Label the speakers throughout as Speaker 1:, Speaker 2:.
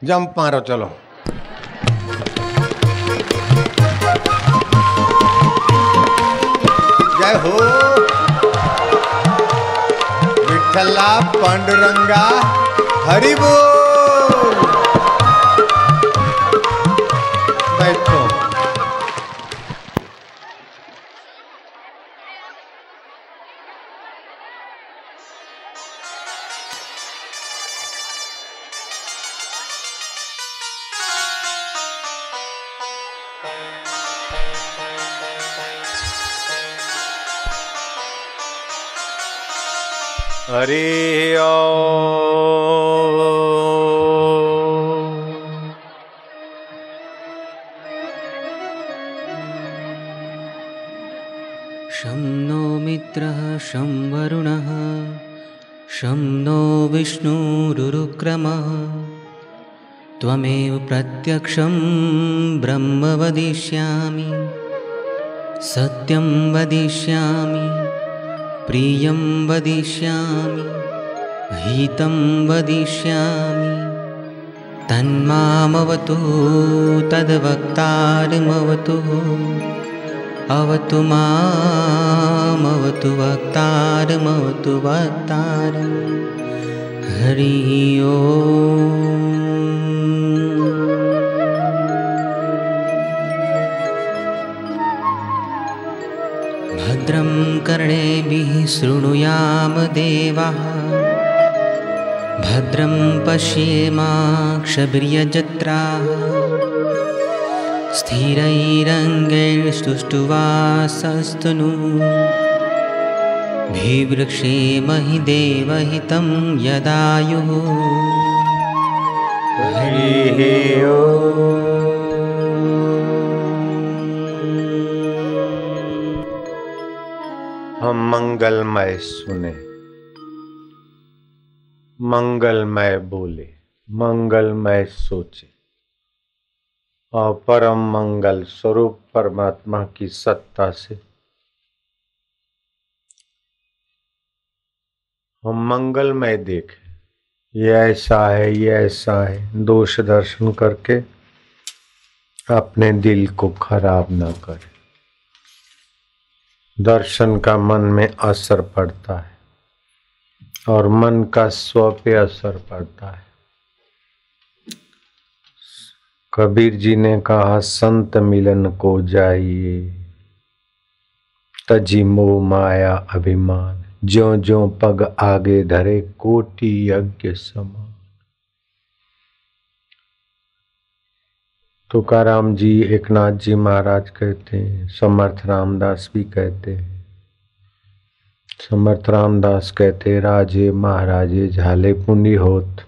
Speaker 1: Jump मारो चलो। जय हो विठ्ठला पांडुरंगा हरि बोल। बैठो। हरि ओम।
Speaker 2: शं नो मित्रः शं वरुणः शं नो विष्णुरुक्रमः त्वमेव प्रत्यक्षं ब्रह्म वदिष्यामि सत्यं वदिष्यामि प्रियं वदिष्यामि हितं वदिष्यामि तन्मामवतु तद्वक्तारमवतु अवतु मामवतु वक्तारमवतु वक्तारम् हरि ओम। भद्रं कर्णेभिः शृणुयाम देवाः भद्रं पश्येमाक्षभिर्यजत्राः स्थिरैरङ्गैस्तुष्टुवासस्तनूभिर्वृक्षेमहि देवहितं यदायुः हरि ओम।
Speaker 1: हम मंगलमय सुने, मंगलमय बोले, मंगलमय सोचे और परम मंगल स्वरूप परमात्मा की सत्ता से हम मंगलमय देखें। ये ऐसा है, ये ऐसा है, दोष दर्शन करके अपने दिल को खराब न करें। दर्शन का मन में असर पड़ता है और मन का स्व पे असर पड़ता है। कबीर जी ने कहा संत मिलन को जाइए तजी मोह माया अभिमान ज्यों ज्यों पग आगे धरे कोटि यज्ञ समान। तुकाराम जी, एकनाथ जी महाराज कहते हैं, समर्थ रामदास भी कहते हैं। समर्थ रामदास कहते राजे महाराजे झाले पुण्य होत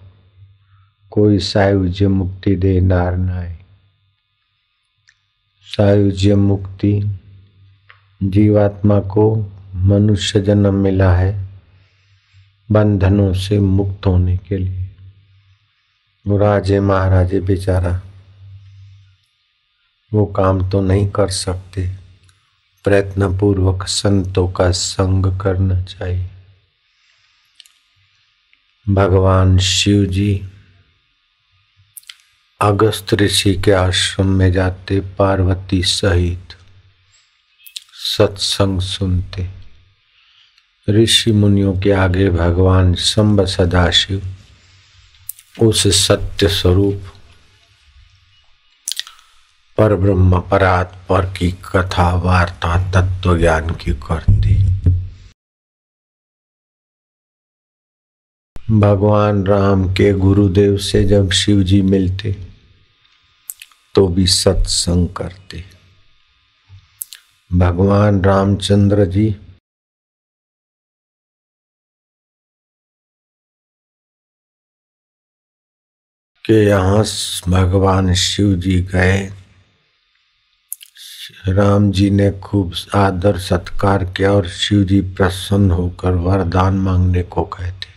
Speaker 1: कोई सायुज्य मुक्ति दे नार नाय। सायुज्य मुक्ति जीवात्मा को मनुष्य जन्म मिला है बंधनों से मुक्त होने के लिए। वो राजे महाराजे बेचारा वो काम तो नहीं कर सकते, प्रयत्न पूर्वक संतों का संग करना चाहिए। भगवान शिव जी अगस्त ऋषि के आश्रम में जाते, पार्वती सहित सत्संग सुनते। ऋषि मुनियों के आगे भगवान शंभ सदाशिव उस सत्य स्वरूप पर ब्रह्म परात्पर की कथा वार्ता तत्व ज्ञान की करती। भगवान राम के गुरुदेव से जब शिव जी मिलते तो भी सत्संग करते। भगवान रामचंद्र जी के यहाँ भगवान शिव जी गए। राम जी ने खूब आदर सत्कार किया और शिव जी प्रसन्न होकर वरदान मांगने को कहते।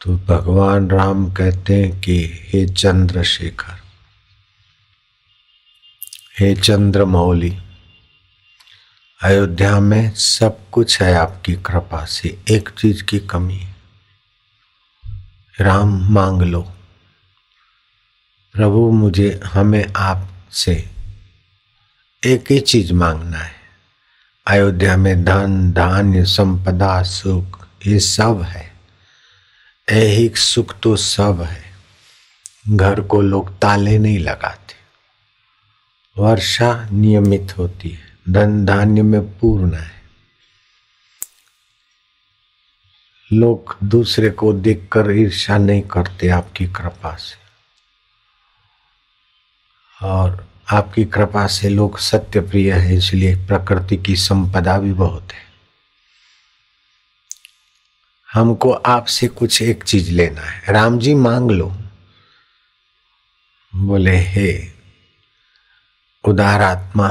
Speaker 1: तो भगवान राम कहते हैं कि हे चंद्रशेखर, हे चंद्रमौली, अयोध्या में सब कुछ है आपकी कृपा से, एक चीज की कमी है। राम मांग लो। प्रभु हमें आपसे एक ही चीज मांगना है। अयोध्या में धन धान्य संपदा सुख ये सब है, ऐहिक सुख तो सब है। घर को लोग ताले नहीं लगाते, वर्षा नियमित होती है, धन धान्य में पूर्ण है। लोग दूसरे को देखकर ईर्ष्या नहीं करते आपकी कृपा से, और आपकी कृपा से लोग सत्य प्रिय है, इसलिए प्रकृति की संपदा भी बहुत है। हमको आपसे कुछ एक चीज लेना है। राम जी मांग लो। बोले हे उदारात्मा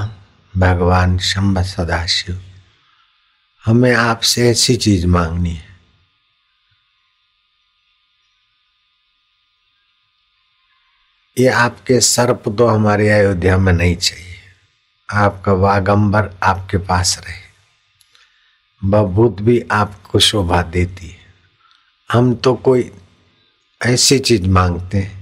Speaker 1: भगवान शंभ सदाशिव, हमें आपसे ऐसी चीज मांगनी है। ये आपके सर्प तो हमारे अयोध्या में नहीं चाहिए, आपका वागंबर आपके पास रहे, बभूत भी आपको शोभा देती है। हम तो कोई ऐसी चीज मांगते हैं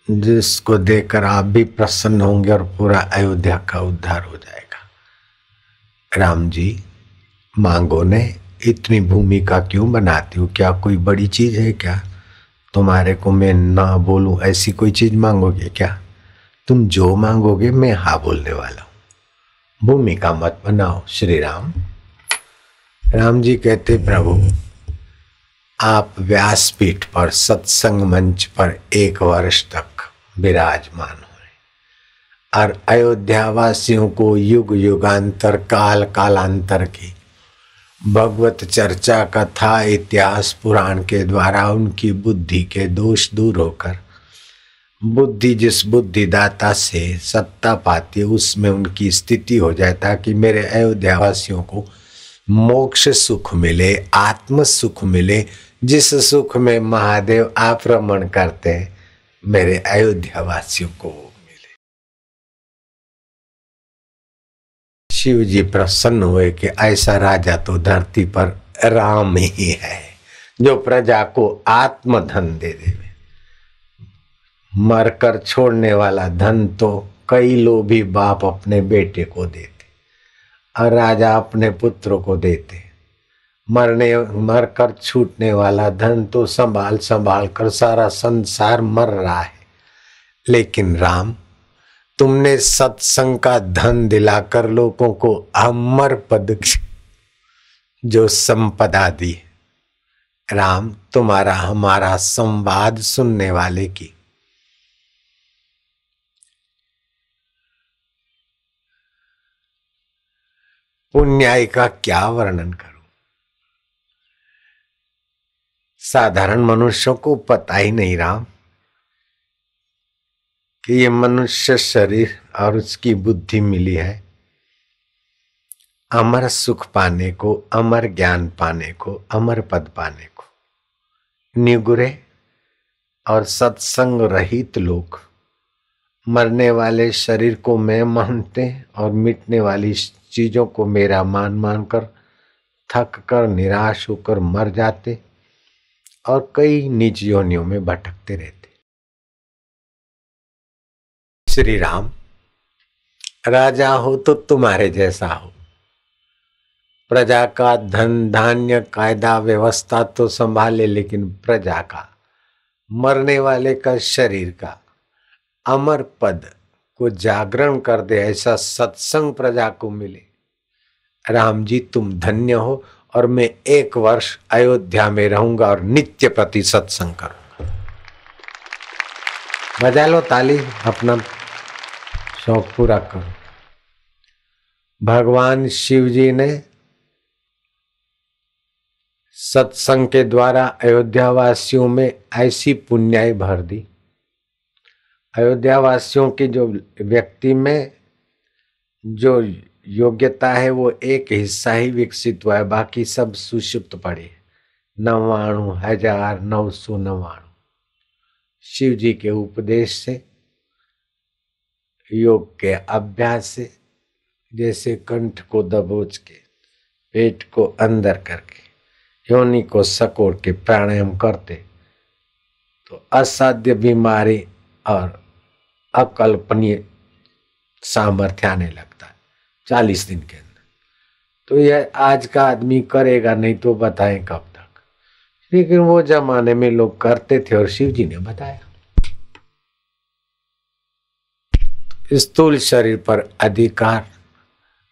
Speaker 1: जिसको देकर आप भी प्रसन्न होंगे और पूरा अयोध्या का उद्धार हो जाएगा। राम जी मांगो ने, इतनी भूमिका क्यों बनाती हो? क्या कोई बड़ी चीज है क्या? तुम्हारे को मैं ना बोलूं ऐसी कोई चीज मांगोगे क्या? तुम जो मांगोगे मैं हाँ बोलने वाला हूं। भूमिका मत बनाओ श्री राम। राम जी कहते प्रभु आप व्यासपीठ पर सत्संग मंच पर 1 वर्ष तक विराजमान हुए और अयोध्या वासियों को युग युगांतर काल कालांतर की भगवत चर्चा कथा इतिहास पुराण के द्वारा उनकी बुद्धि के दोष दूर होकर बुद्धि जिस बुद्धिदाता से सत्ता पाती है उसमें उनकी स्थिति हो जाए, ताकि मेरे अयोध्या वासियों को मोक्ष सुख मिले, आत्म सुख मिले, जिस सुख में महादेव आप रमण करते हैं मेरे अयोध्या वासियों को मिले। शिव जी प्रसन्न हुए कि ऐसा राजा तो धरती पर राम ही है जो प्रजा को आत्म धन दे देवे। मरकर छोड़ने वाला धन तो कई लोभी बाप अपने बेटे को देते और राजा अपने पुत्रों को देते। मरकर छूटने वाला धन तो संभाल संभाल कर सारा संसार मर रहा है, लेकिन राम तुमने सत्संग का धन दिलाकर लोगों को अमर पद जो संपदा दी। राम तुम्हारा हमारा संवाद सुनने वाले की पुण्याई का क्या वर्णन करूं? साधारण मनुष्यों को पता ही नहीं राम कि ये मनुष्य शरीर और उसकी बुद्धि मिली है अमर सुख पाने को, अमर ज्ञान पाने को, अमर पद पाने को। निगुरे और सत्संग रहित लोग मरने वाले शरीर को मैं मानते और मिटने वाली चीजों को मेरा मान मानकर थक कर निराश होकर मर जाते और कई नीच योनियों में भटकते रहते। श्री राम राजा हो तो तुम्हारे जैसा हो, प्रजा का धन धान्य कायदा व्यवस्था तो संभाले, लेकिन प्रजा का मरने वाले का शरीर का अमर पद को जागरण कर दे, ऐसा सत्संग प्रजा को मिले। राम जी तुम धन्य हो और मैं 1 वर्ष अयोध्या में रहूंगा और नित्य प्रति सत्संग करूंगा। बजा लो ताली, अपना शौक पूरा करो। भगवान शिव जी ने सत्संग के द्वारा अयोध्या वासियों में ऐसी पुण्याई भर दी। अयोध्या वासियों की जो व्यक्ति में जो योग्यता है वो एक हिस्सा ही विकसित हुआ है, बाकी सब सुषुप्त पड़े। 99,999 शिव जी के उपदेश से, योग के अभ्यास से, जैसे कंठ को दबोच के पेट को अंदर करके योनि को सकोड़ के प्राणायाम करते तो असाध्य बीमारी और अकल्पनीय सामर्थ्य आने लगता है 40 दिन के अंदर। तो यह आज का आदमी करेगा नहीं तो बताएं कब तक। लेकिन वो जमाने में लोग करते थे और शिव जी ने बताया। स्थूल शरीर पर अधिकार,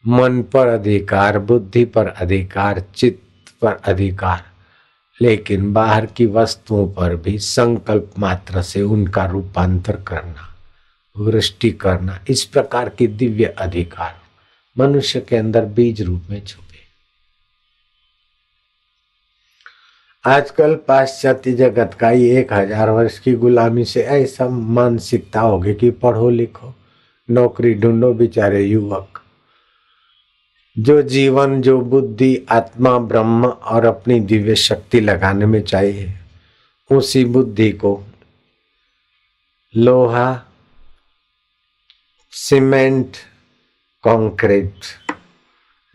Speaker 1: मन पर अधिकार, बुद्धि पर अधिकार, चित्त पर अधिकार, लेकिन बाहर की वस्तुओं पर भी संकल्प मात्र से उनका रूपांतर करना, वृष्टि करना, इस प्रकार की दिव्य अधिकार मनुष्य के अंदर बीज रूप में छुपे। आजकल पाश्चात्य जगत का ये 1000 वर्ष की गुलामी से ऐसा मानसिकता हो गई कि पढ़ो लिखो नौकरी ढूंढो। बेचारे युवक जो जीवन, जो बुद्धि, आत्मा, ब्रह्म और अपनी दिव्य शक्ति लगाने में चाहिए, उसी बुद्धि को लोहा, सीमेंट, कंक्रीट,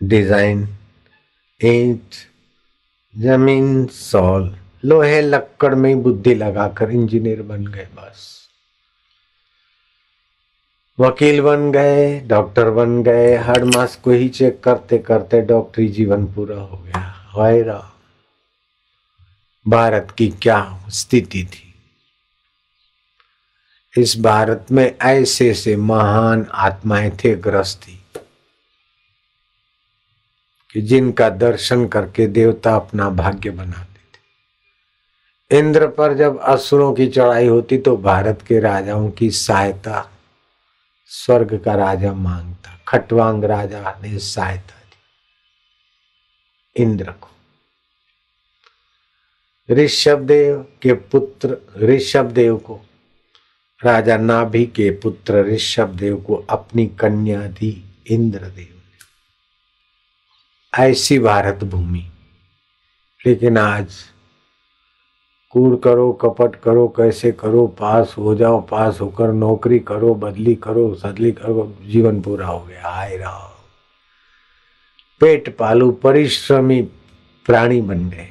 Speaker 1: डिजाइन, ईंट, जमीन, सॉल, लोहे लक्कड़ में ही बुद्धि लगाकर इंजीनियर बन गए। बस वकील बन गए, डॉक्टर बन गए, हर मास को ही चेक करते करते डॉक्टरी जीवन पूरा हो गया। वायरा भारत की क्या स्थिति थी। इस भारत में ऐसे से महान आत्माएं थे गृहस्थी कि जिनका दर्शन करके देवता अपना भाग्य बनाते थे। इंद्र पर जब असुरों की चढ़ाई होती तो भारत के राजाओं की सहायता स्वर्ग का राजा मांगता। खटवांग राजा ने सहायता दी इंद्र को। ऋषभदेव के पुत्र ऋषभदेव को, राजा नाभि के पुत्र ऋषभदेव को अपनी कन्या दी इंद्रदेव ने। ऐसी भारत भूमि। लेकिन आज कूड़ करो, कपट करो, कैसे करो, पास हो जाओ, पास होकर नौकरी करो, बदली करो, सदली करो, जीवन पूरा हो गया। आए रहो पेट पालू परिश्रमी प्राणी बन गए।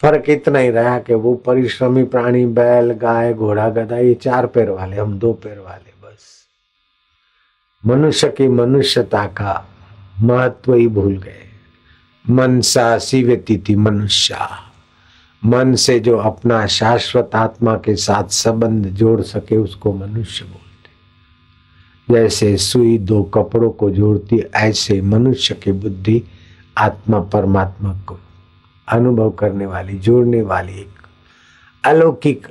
Speaker 1: फर्क इतना ही रहा कि वो परिश्रमी प्राणी बैल, गाय, घोड़ा, गधा ये 4 पैर वाले, हम 2 पैर वाले। बस मनुष्य की मनुष्यता का महत्व ही भूल गए। मनसा सीवेति मनुष्या, मन से जो अपना शाश्वत आत्मा के साथ संबंध जोड़ सके उसको मनुष्य बोलते। जैसे सुई 2 कपड़ों को जोड़ती, ऐसे मनुष्य की बुद्धि आत्मा परमात्मा को अनुभव करने वाली, जोड़ने वाली एक अलौकिक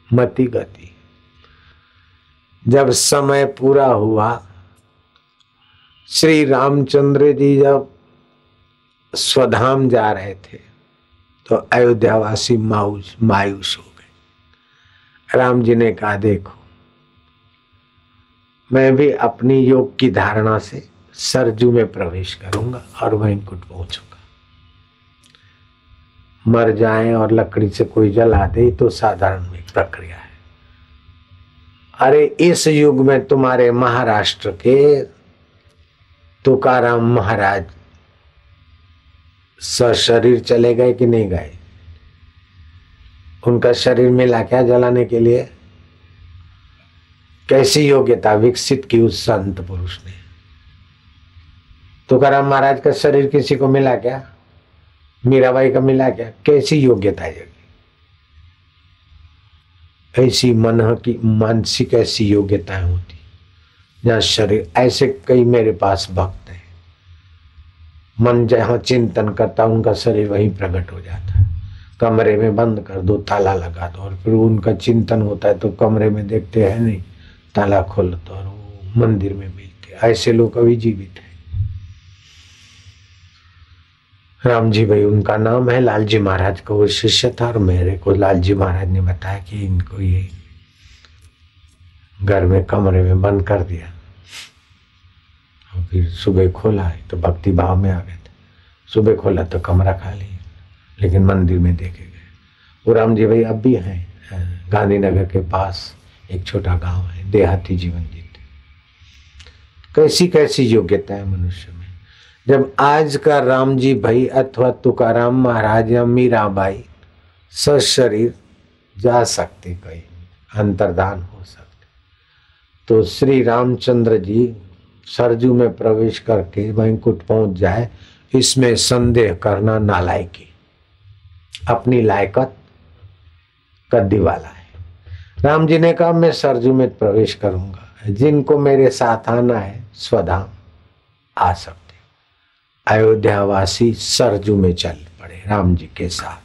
Speaker 1: मति गति। जब समय पूरा हुआ, श्री रामचंद्र जी जब स्वधाम जा रहे थे तो अयोध्यावासी मायूस हो गए। राम जी ने कहा, देखो मैं भी अपनी योग की धारणा से सरजू में प्रवेश करूंगा और वैकुंठ पहुंचूंगा। मर जाएं और लकड़ी से कोई जला दे तो साधारण एक प्रक्रिया है। अरे इस युग में तुम्हारे महाराष्ट्र के तुकाराम महाराज सशरीर चले गए कि नहीं गए? उनका शरीर मिला क्या जलाने के लिए? कैसी योग्यता विकसित की उस संत पुरुष ने? तुकाराम महाराज का शरीर किसी को मिला क्या? मीराबाई का मिला क्या? कैसी योग्यता है? ऐसी मन की मानसिक ऐसी योग्यताएं होती जहाँ शरीर। ऐसे कई मेरे पास भक्त हैं, मन जहाँ चिंतन करता उनका शरीर वहीं प्रकट हो जाता है। कमरे में बंद कर दो, ताला लगा दो, और फिर उनका चिंतन होता है तो कमरे में देखते हैं नहीं, ताला खोल दो और वो मंदिर में मिलते। ऐसे लोग अभी जीवित हैं। राम जी भाई उनका नाम है। लालजी महाराज को वो शिष्य था और मेरे को लालजी महाराज ने बताया कि इनको ये घर में कमरे में बंद कर दिया। और फिर सुबह खोला है तो भक्ति भाव में आ गए थे। सुबह खोला तो कमरा खाली, लेकिन मंदिर में देखे गए। वो राम जी भाई अब भी हैं। गांधीनगर के पास एक छोटा गांव है, देहाती जीवन जीते। कैसी कैसी योग्यता है मनुष्य में। जब आज का राम जी भाई अथवा तुकाराम महाराज या मीराबाई सशरीर जा सकते, कहीं अंतर्धान हो सकते। तो श्री रामचंद्र जी सरजू में प्रवेश करके वैकुंठ पहुंच जाए, इसमें संदेह करना नालायकी, अपनी लायकत कद्दी वाला है। राम जी ने कहा मैं सरजू में प्रवेश करूंगा, जिनको मेरे साथ आना है स्वधाम आ सकते। अयोध्यावासी सरजू में चल पड़े राम जी के साथ,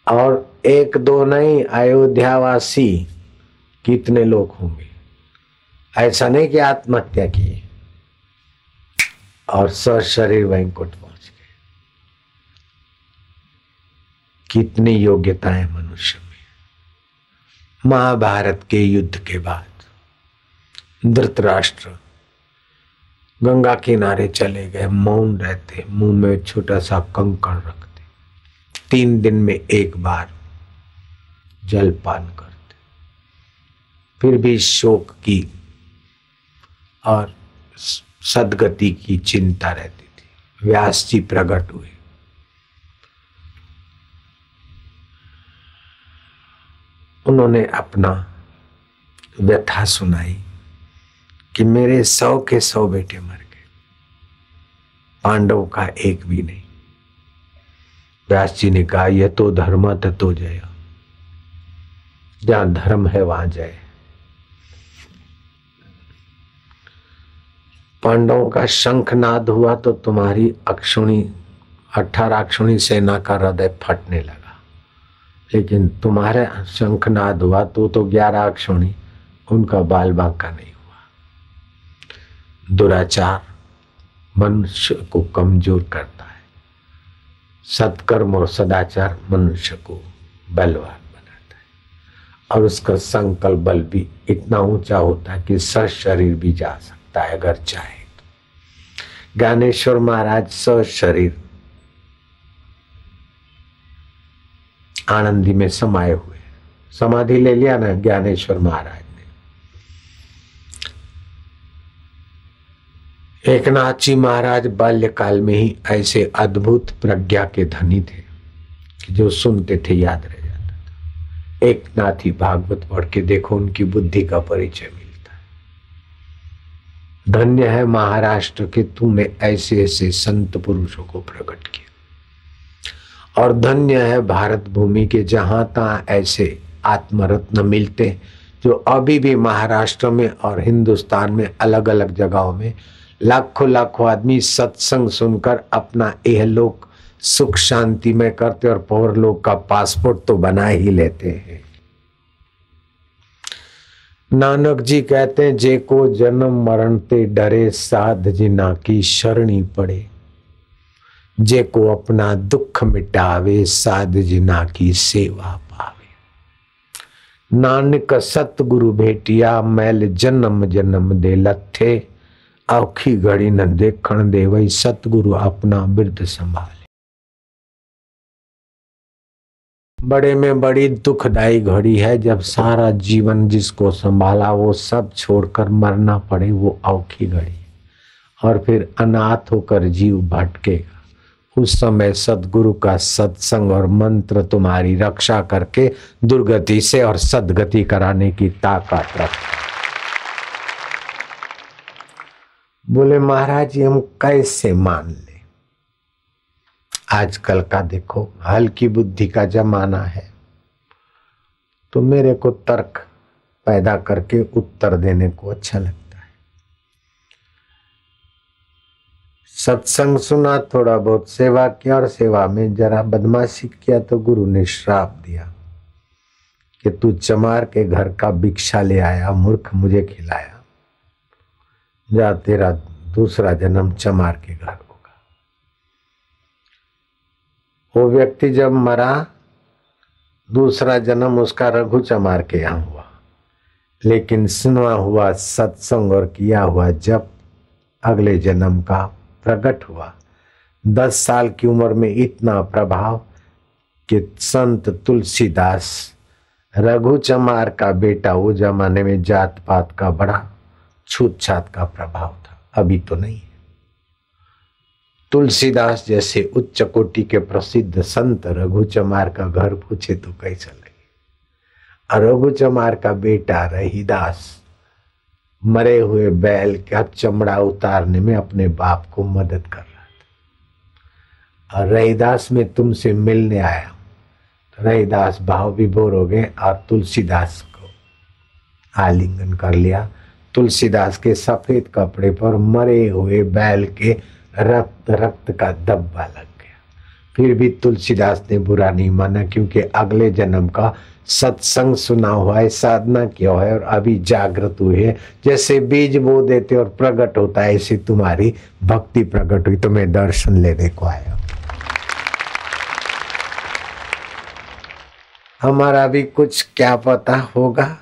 Speaker 1: और एक दो नहीं, अयोध्यावासी कितने लोग होंगे। ऐसा नहीं कि आत्महत्या की और सशरीर वैकुंठ पहुंच गए। कितनी योग्यता है मनुष्य में। महाभारत के युद्ध के बाद धृतराष्ट्र गंगा किनारे चले गए, मौन रहते, मुंह में छोटा सा कंकड़ रखते, 3 दिन में एक बार जलपान करते, फिर भी शोक की और सदगति की चिंता रहती थी। व्यास जी प्रकट हुए, उन्होंने अपना व्यथा सुनाई कि मेरे 100 के 100 बेटे मर गए, पांडव का एक भी नहीं। व्यास जी ने कहा यह तो धर्म ततो जय, जहां धर्म है वहां जय। पांडवों का शंखनाद हुआ तो तुम्हारी अक्षुणी 18 अक्षुणी सेना का हृदय फटने लगा, लेकिन तुम्हारे शंखनाद हुआ तो 11 अक्षुणी, उनका बाल बांका नहीं हुआ। दुराचार मनुष्य को कमजोर करता है, सत्कर्म और सदाचार मनुष्य को बलवान बनाता है, और उसका संकल्प बल भी इतना ऊंचा होता है कि सशरीर भी जा सकता है अगर चाहे तो। ज्ञानेश्वर महाराज सशरीर आनंदी में समाये हुए, समाधि ले लिया ना ज्ञानेश्वर महाराज ने। एकनाथ जी महाराज बाल्यकाल में ही ऐसे अद्भुत प्रज्ञा के धनी थे कि जो सुनते थे याद रह जाता था। एकनाथी भागवत पढ़ के देखो, उनकी बुद्धि का परिचय मिलता है। धन्य है महाराष्ट्र के तूने ऐसे ऐसे संत पुरुषों को प्रकट किया, और धन्य है भारत भूमि के जहां तहां ऐसे आत्मरत्न मिलते जो अभी भी महाराष्ट्र में और हिंदुस्तान में अलग अलग जगहों में लाखों लाखों आदमी सत्संग सुनकर अपना इहलोक सुख शांति में करते और परलोक का पासपोर्ट तो बना ही लेते हैं। नानक जी कहते हैं जे को जन्म मरण ते डरे, साध जिना की शरणी पड़े। जे को अपना दुख मिटावे, साध जिना की सेवा पावे। नानक सतगुरु भेटिया, मैल जन्म जन्म दे लथे। औखी घड़ी न देखण दे, वही सतगुरु अपना बिरद संभाले। बड़े में बड़ी दुखदायी घड़ी है जब सारा जीवन जिसको संभाला वो सब छोड़कर मरना पड़े, वो औखी घड़ी। और फिर अनाथ होकर जीव भटकेगा। उस समय सद्गुरु का सत्संग और मंत्र तुम्हारी रक्षा करके दुर्गति से और सद्गति कराने की ताकत रखता। बोले महाराज जी हम कैसे मान ले? आजकल का देखो हल्की बुद्धि का जमाना है, तो मेरे को तर्क पैदा करके उत्तर देने को अच्छा लगता है। सत्संग सुना, थोड़ा बहुत सेवा किया, और सेवा में जरा बदमाशी किया तो गुरु ने श्राप दिया कि तू चमार के घर का भिक्षा ले आया, मूर्ख मुझे खिलाया, जा तेरा दूसरा जन्म चमार के घर होगा। वो व्यक्ति जब मरा, दूसरा जन्म उसका रघु चमार के यहाँ हुआ, लेकिन सुना हुआ सत्संग और किया हुआ जब अगले जन्म का प्रकट हुआ। 10 साल की उम्र में इतना प्रभाव कि संत तुलसीदास रघु चमार का बेटा, वो जमाने में जात पात का बड़ा छूत छात का प्रभाव था, अभी तो नहीं। तुलसीदास जैसे उच्च कोटि के प्रसिद्ध संत रघु चमार का घर पूछे तो कैसा लगे। और रघु चमार का बेटा रहीदास मरे हुए बैल का चमड़ा उतारने में अपने बाप को मदद कर रहा था। और रहीदास में तुमसे मिलने आया। तो रहीदास भाव विभोर हो गए और तुलसीदास को आलिंगन कर लिया। तुलसीदास के सफेद कपड़े पर मरे हुए बैल के रक्त का धब्बा लग गया। फिर भी तुलसीदास ने बुरा नहीं माना, क्योंकि अगले जन्म का सत्संग सुना हुआ है, साधना किया है और अभी जागृत हुए है। जैसे बीज बो देते और प्रकट होता है, ऐसे तुम्हारी भक्ति प्रकट हुई तो मैं दर्शन लेने को आया। हमारा भी कुछ क्या पता होगा।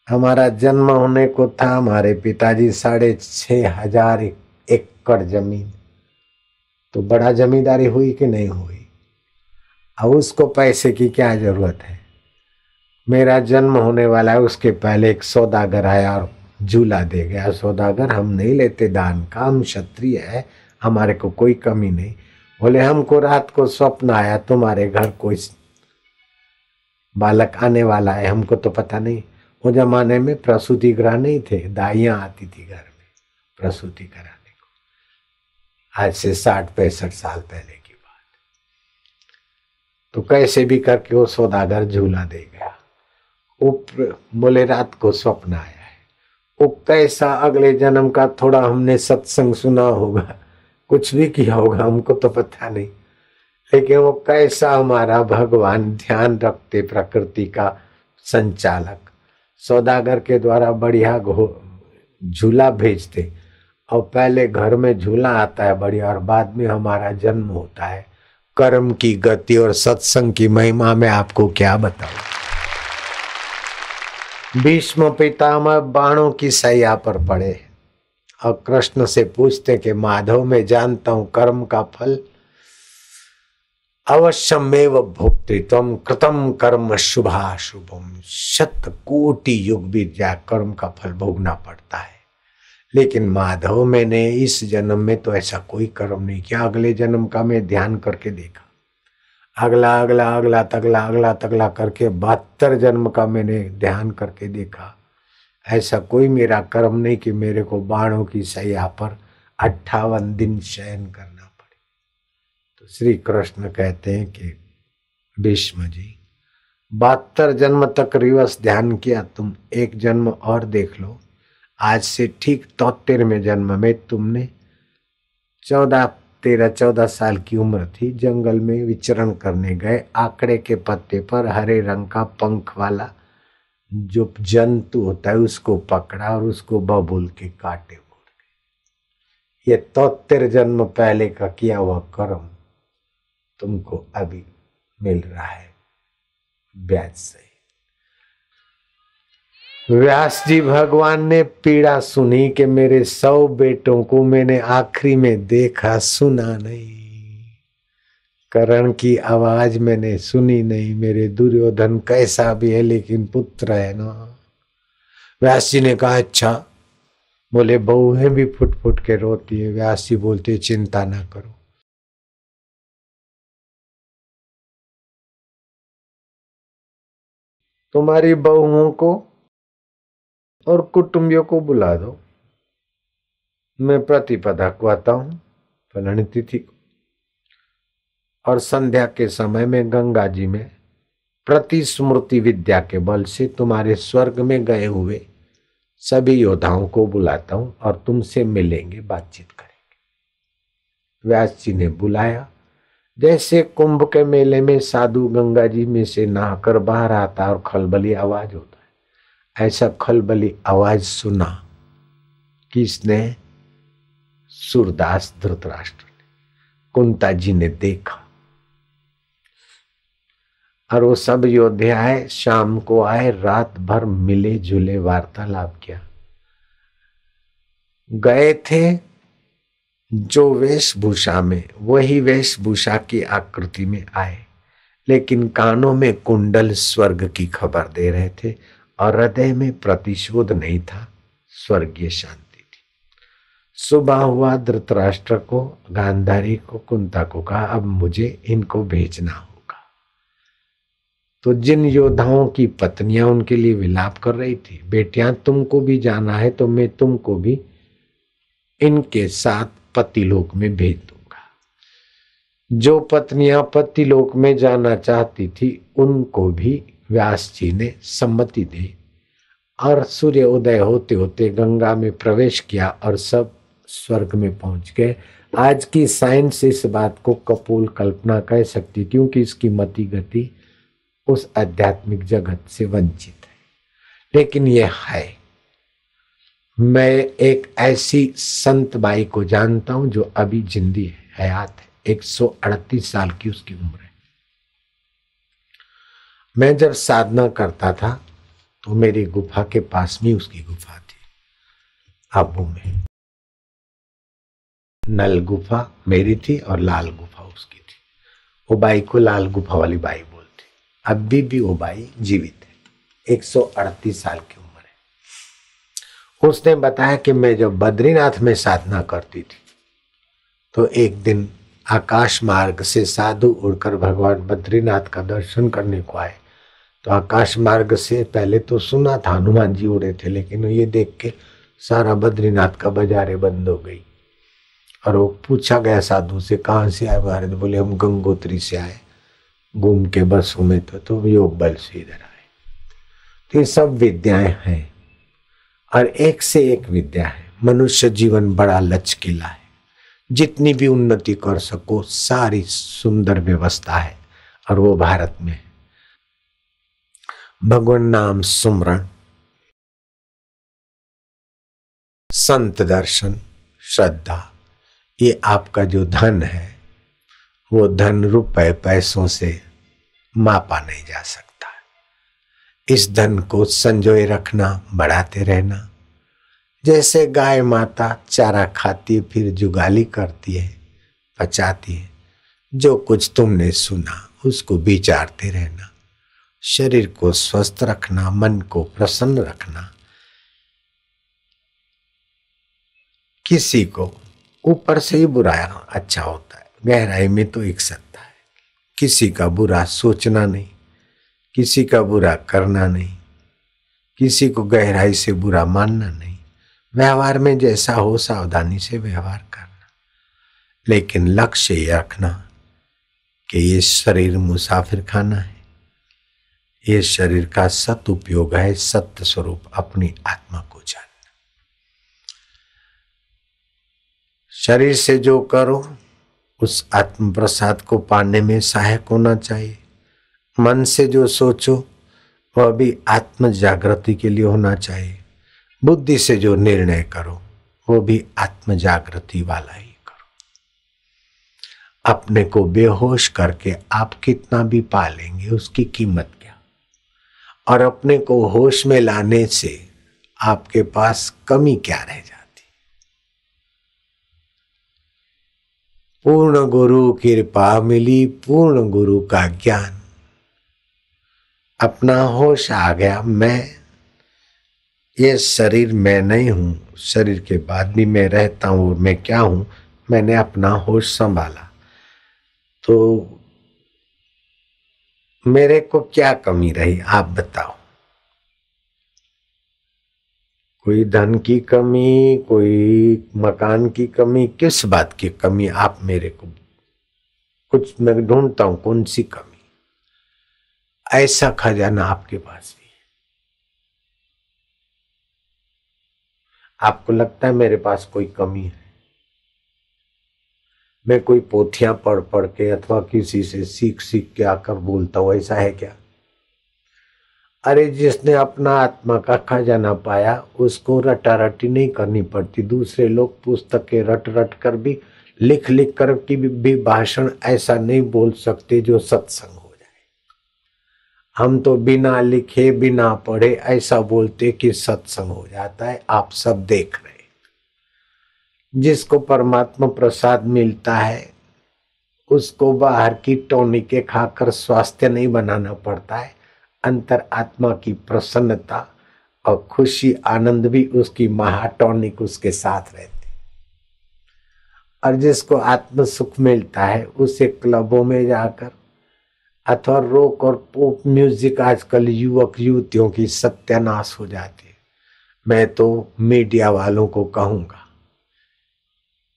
Speaker 1: हमारा जन्म होने को था, हमारे पिताजी 6,500 एकड़ जमीन, तो बड़ा जमींदारी हुई कि नहीं हुई। अब उसको पैसे की क्या जरूरत है। मेरा जन्म होने वाला है, उसके पहले एक सौदागर आया और झूला दे गया। सौदागर, हम नहीं लेते दान का, हम क्षत्रिय है, हमारे को कोई कमी नहीं। बोले हमको रात को स्वप्न आया तुम्हारे घर कोई बालक आने वाला है, हमको तो पता नहीं। वो जमाने में प्रसूति गृह नहीं थे, दाइयां आती थी घर में प्रसूति कराने को। आज से 60-65 साल पहले की बात। तो कैसे भी करके वो सौदागर झूला दे गया। वो बोले रात को स्वप्न आया है। वो कैसा अगले जन्म का थोड़ा हमने सत्संग सुना होगा, कुछ भी किया होगा, हमको तो पता नहीं। लेकिन वो कैसा हमारा भगवान ध्यान रखते, प्रकृति का संचालक, सौदागर के द्वारा बढ़िया झूला भेजते। और पहले घर में झूला आता है बढ़िया, और बाद में हमारा जन्म होता है। कर्म की गति और सत्संग की महिमा में आपको क्या बताऊं। भीष्म पितामह बाणों की सैया पर पड़े और कृष्ण से पूछते कि माधव, मैं जानता हूं कर्म का फल अवश्यमेव भोक्तृत्वम कृतम कर्म शुभाशुभम। 100 युग बीत जाए कर्म का फल भोगना पड़ता है। लेकिन माधव, मैंने इस जन्म में तो ऐसा कोई कर्म नहीं किया। अगले जन्म का मैं ध्यान करके देखा, अगला अगला अगला तगला अगला तगला करके 72 जन्म का मैंने ध्यान करके देखा। ऐसा कोई मेरा कर्म नहीं कि मेरे को बाणों की सैया पर 58 दिन शयन करना पड़े। तो श्री कृष्ण कहते हैं कि भीष्म जी, 72 जन्म तक रिवर्स ध्यान किया, तुम एक जन्म और देख लो। आज से ठीक 73वें जन्म में तुमने 13-14 साल की उम्र थी, जंगल में विचरण करने गए। आकड़े के पत्ते पर हरे रंग का पंख वाला जो जंतु होता है उसको पकड़ा और उसको बबूल के काटे बोल गए। ये 73 जन्म पहले का किया हुआ कर्म तुमको अभी मिल रहा है ब्याज से। व्यास जी भगवान ने पीड़ा सुनी कि मेरे 100 बेटों को मैंने आखिरी में देखा, सुना नहीं। कर्ण की आवाज मैंने सुनी नहीं। मेरे दुर्योधन कैसा भी है लेकिन पुत्र है ना। व्यास जी ने कहा अच्छा। बोले बहुएं भी फुट फुट के रोती है। व्यास जी बोलते चिंता ना करो, तुम्हारी बहुओं को और कुटुंबियों को बुला दो, मैं प्रतिपदा को आता हूं फलानी तिथि को, और संध्या के समय में गंगा जी में प्रतिस्मृति विद्या के बल से तुम्हारे स्वर्ग में गए हुए सभी योद्धाओं को बुलाता हूं और तुमसे मिलेंगे, बातचीत करेंगे। व्यास जी ने बुलाया। जैसे कुंभ के मेले में साधु गंगा जी में से नहाकर बाहर आता और खलबली आवाज होता है, ऐसा खलबली आवाज सुना। किसने? सूरदास धृतराष्ट्र ने। कुंता जी ने देखा और वो सब योद्धा आए, शाम को आए, रात भर मिले जुले वार्तालाप किया। गए थे जो वेशभूषा में, वही वेशभूषा की आकृति में आए, लेकिन कानों में कुंडल स्वर्ग की खबर दे रहे थे और हृदय में प्रतिशोध नहीं था, स्वर्गीय शांति थी। सुबह हुआ, धृतराष्ट्र को, गांधारी को, कुंता को कहा अब मुझे इनको भेजना होगा। तो जिन योद्धाओं की पत्नियां उनके लिए विलाप कर रही थी, बेटियां तुमको भी जाना है तो मैं तुमको भी इनके साथ पतिलोक में भेज दूंगा। जो पत्नियां पतिलोक में जाना चाहती थी उनको भी व्यास जी ने सम्मति दी और सूर्य उदय होते होते गंगा में प्रवेश किया और सब स्वर्ग में पहुंच गए। आज की साइंस इस बात को कपोल कल्पना कह सकती, क्योंकि इसकी मति गति उस आध्यात्मिक जगत से वंचित है, लेकिन यह है। मैं एक ऐसी संत बाई को जानता हूं जो अभी जिंदी है, हयात है, 138 साल की उसकी उम्र है। मैं जब साधना करता था तो मेरी गुफा के पास में उसकी गुफा थी, आबू में। नल गुफा मेरी थी और लाल गुफा उसकी थी। वो बाई को लाल गुफा वाली बाई बोलती। अभी भी वो बाई जीवित है, 138 साल की उम्र है। उसने बताया कि मैं जब बद्रीनाथ में साधना करती थी तो एक दिन आकाश मार्ग से साधु उड़कर भगवान बद्रीनाथ का दर्शन करने को आए। तो आकाश मार्ग से पहले तो सुना था हनुमान जी उड़े थे, लेकिन ये देख के सारा बद्रीनाथ का बाजारे बंद हो गई। और वो पूछा गया साधु से कहाँ से आए महाराज? बोले हम गंगोत्री से आए, घूम के बसों में तो योग बल से इधर आए। तो ये सब विद्याएं हैं और एक से एक विद्या है। मनुष्य जीवन बड़ा लचकीला है, जितनी भी उन्नति कर सको सारी सुंदर व्यवस्था है और वो भारत में है। भगवान नाम सुमरण, संत दर्शन, श्रद्धा, ये आपका जो धन है वो धन रुपए पैसों से मापा नहीं जा सकता। इस धन को संजोए रखना, बढ़ाते रहना। जैसे गाय माता चारा खाती है फिर जुगाली करती है, पचाती है, जो कुछ तुमने सुना उसको विचारते रहना। शरीर को स्वस्थ रखना, मन को प्रसन्न रखना। किसी को ऊपर से ही बुरा अच्छा होता है, गहराई में तो एक सत्ता है। किसी का बुरा सोचना नहीं, किसी का बुरा करना नहीं, किसी को गहराई से बुरा मानना नहीं। व्यवहार में जैसा हो सावधानी से व्यवहार करना, लेकिन लक्ष्य ये रखना कि ये शरीर मुसाफिर खाना है, ये शरीर का सदुपयोग है, सत्य स्वरूप अपनी आत्मा को जानना। शरीर से जो करो उस आत्म प्रसाद को पाने में सहायक होना चाहिए। मन से जो सोचो वह भी आत्म जागृति के लिए होना चाहिए। बुद्धि से जो निर्णय करो वो भी आत्म जागृति वाला ही करो। अपने को बेहोश करके आप कितना भी पा लेंगे उसकी कीमत क्या? और अपने को होश में लाने से आपके पास कमी क्या रह जाती? पूर्ण गुरु कृपा मिली, पूर्ण गुरु का ज्ञान। अपना होश आ गया, ये शरीर मैं नहीं हूं, शरीर के बाद भी मैं रहता हूं और मैं क्या हूं, मैंने अपना होश संभाला। तो मेरे को क्या कमी रही आप बताओ? कोई धन की कमी, कोई मकान की कमी, किस बात की कमी? आप मेरे को कुछ मैं ढूंढता हूं, कौन सी कमी? ऐसा खजाना आपके पास भी है। आपको लगता है मेरे पास कोई कमी है? मैं कोई पोथियां पढ़ पढ़ के अथवा किसी से सीख सीख के आकर बोलता हूं, ऐसा है क्या? अरे जिसने अपना आत्मा का खजाना पाया उसको रटारटी नहीं करनी पड़ती। दूसरे लोग पुस्तकें रट रट कर भी, लिख लिख कर की भी भाषण ऐसा नहीं बोल सकते जो सत्संग हो जाए। हम तो बिना लिखे बिना पढ़े ऐसा बोलते कि सत्संग हो जाता है। आप सब देख रहे। जिसको परमात्मा प्रसाद मिलता है उसको बाहर की टॉनिकें खाकर स्वास्थ्य नहीं बनाना पड़ता है। अंतर आत्मा की प्रसन्नता और खुशी आनंद भी उसकी महाटॉनिक उसके साथ रहती। और जिसको आत्म सुख मिलता है उसे क्लबों में जाकर अथवा रॉक और पॉप म्यूजिक, आजकल युवक युवतियों की सत्यानाश हो जाती है। मैं तो मीडिया वालों को कहूंगा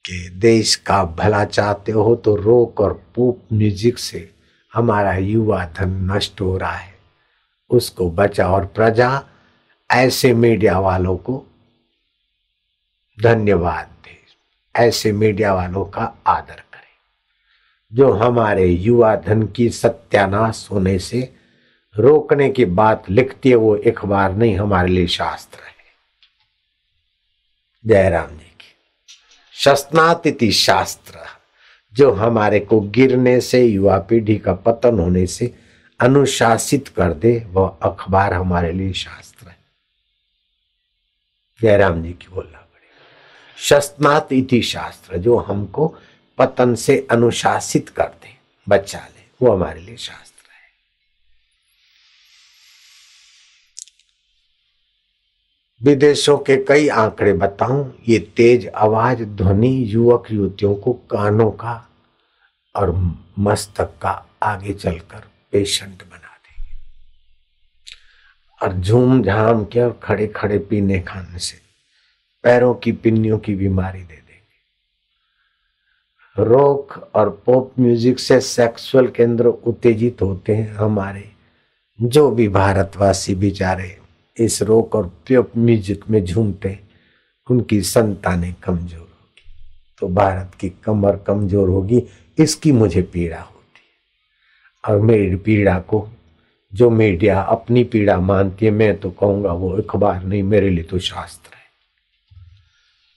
Speaker 1: कि देश का भला चाहते हो तो रॉक और पॉप म्यूजिक से हमारा युवा धन नष्ट हो रहा है, उसको बचाओ। और प्रजा ऐसे मीडिया वालों को धन्यवाद दे, ऐसे मीडिया वालों का आदर करे जो हमारे युवा धन की सत्यानाश होने से रोकने की बात लिखती है। वो अखबार नहीं, हमारे लिए शास्त्र है। जयराम जी की शस्नात इति शास्त्र, जो हमारे को गिरने से, युवा पीढ़ी का पतन होने से अनुशासित कर दे, वह अखबार हमारे लिए शास्त्र है। जयराम जी की बोलना पड़ेगा। शस्नात इति शास्त्र, जो हमको पतन से अनुशासित कर दे, बचा ले, वो हमारे लिए शास्त्र है। विदेशों के कई आंकड़े बताऊं, ये तेज आवाज ध्वनि युवक युवतियों को कानों का और मस्तक का आगे चलकर पेशेंट बना देंगे, और झूम झाम के और खड़े खड़े पीने खाने से पैरों की पिन्नियों की बीमारी दे देंगे। रॉक और पॉप म्यूजिक से सेक्सुअल केंद्र उत्तेजित होते हैं हमारे। जो भी भारतवासी बेचारे इस रॉक और पॉप म्यूजिक में झूमते, उनकी संतानें कमजोर होगी, तो भारत की कमर कमजोर होगी। इसकी मुझे पीड़ा होती है। और मेरी पीड़ा को जो मीडिया अपनी पीड़ा मानती है, मैं तो कहूंगा वो अखबार नहीं, मेरे लिए तो शास्त्र है।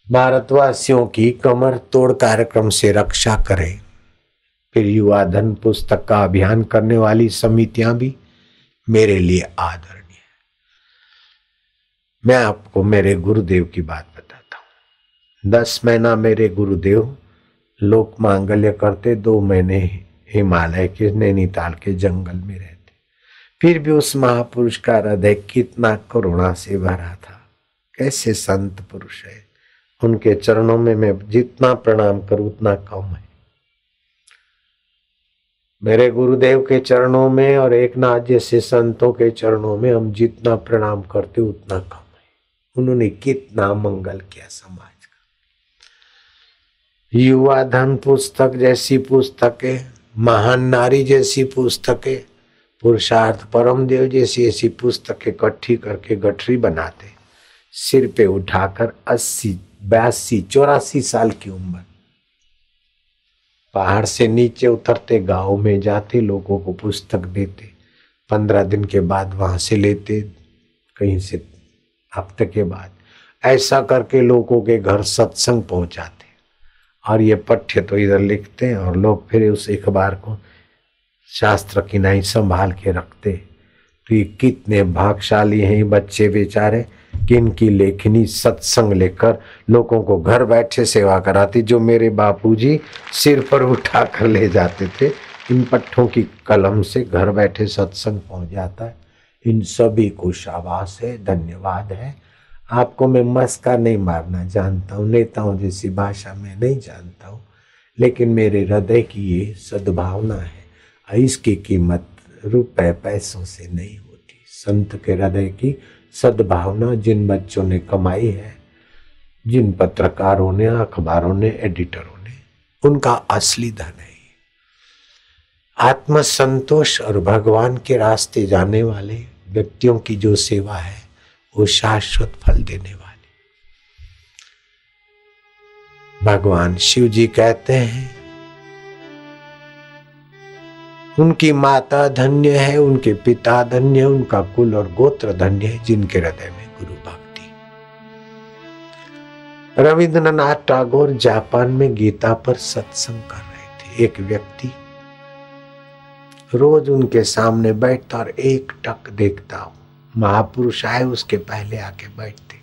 Speaker 1: भारतवासियों की कमर तोड़ कार्यक्रम से रक्षा करें। फिर युवा धन पुस्तक का अभियान करने वाली समितियां भी मेरे लिए आदरणीय है। मैं आपको मेरे गुरुदेव की बात बताता हूं। 10 महीना मेरे गुरुदेव लोक मांगल्य करते, 2 महीने हिमालय के नैनीताल के जंगल में रहते। फिर भी उस महापुरुष का हृदय कितना करुणा से भरा था। कैसे संत पुरुष है, उनके चरणों में मैं जितना प्रणाम करूं उतना कम है। मेरे गुरुदेव के चरणों में और एकनाथ जैसे संतों के चरणों में हम जितना प्रणाम करते उतना कम है। उन्होंने कितना मंगल किया समाज का। युवा धन पुस्तक जैसी पुस्तकें, महान नारी जैसी पुस्तकें, पुरुषार्थ परम देव जैसी ऐसी पुस्तकें इकट्ठी करके गठरी बनाते, सिर पे उठाकर 80, 82, 84 साल की उम्र पहाड़ से नीचे उतरते, गांव में जाते, लोगों को पुस्तक देते, 15 दिन के बाद वहां से लेते, कहीं से हफ्ते के बाद, ऐसा करके लोगों के घर सत्संग पहुंचाते। और ये पठ्य तो इधर लिखते हैं और लोग फिर उस अखबार को शास्त्र की नहीं संभाल के रखते। तो ये कितने भाग्यशाली हैं ये बच्चे बेचारे कि इनकी लेखनी सत्संग लेकर लोगों को घर बैठे सेवा कराती। जो मेरे बापूजी सिर पर उठा कर ले जाते थे, इन पट्टों की कलम से घर बैठे सत्संग पहुंच जाता है। इन सभी को शाबाश है, धन्यवाद है। आपको मैं मस्का नहीं मारना जानता हूँ, नेताओं जैसी भाषा में नहीं जानता हूँ, लेकिन मेरे हृदय की ये सद्भावना है। इसकी कीमत रुपए पैसों से नहीं होती। संत के हृदय की सद्भावना जिन बच्चों ने कमाई है, जिन पत्रकारों ने, अखबारों ने, एडिटरों ने, उनका असली धन है। आत्म संतोष और भगवान के रास्ते जाने वाले व्यक्तियों की जो सेवा है वो शाश्वत फल देने वाली। भगवान शिव जी कहते हैं उनकी माता धन्य है, उनके पिता धन्य है, उनका कुल और गोत्र धन्य है, जिनके हृदय में गुरु भक्ति। रविंद्रनाथ टैगोर जापान में गीता पर सत्संग कर रहे थे। एक व्यक्ति रोज उनके सामने बैठता और एक टक देखता। महापुरुष आए उसके पहले आके बैठते,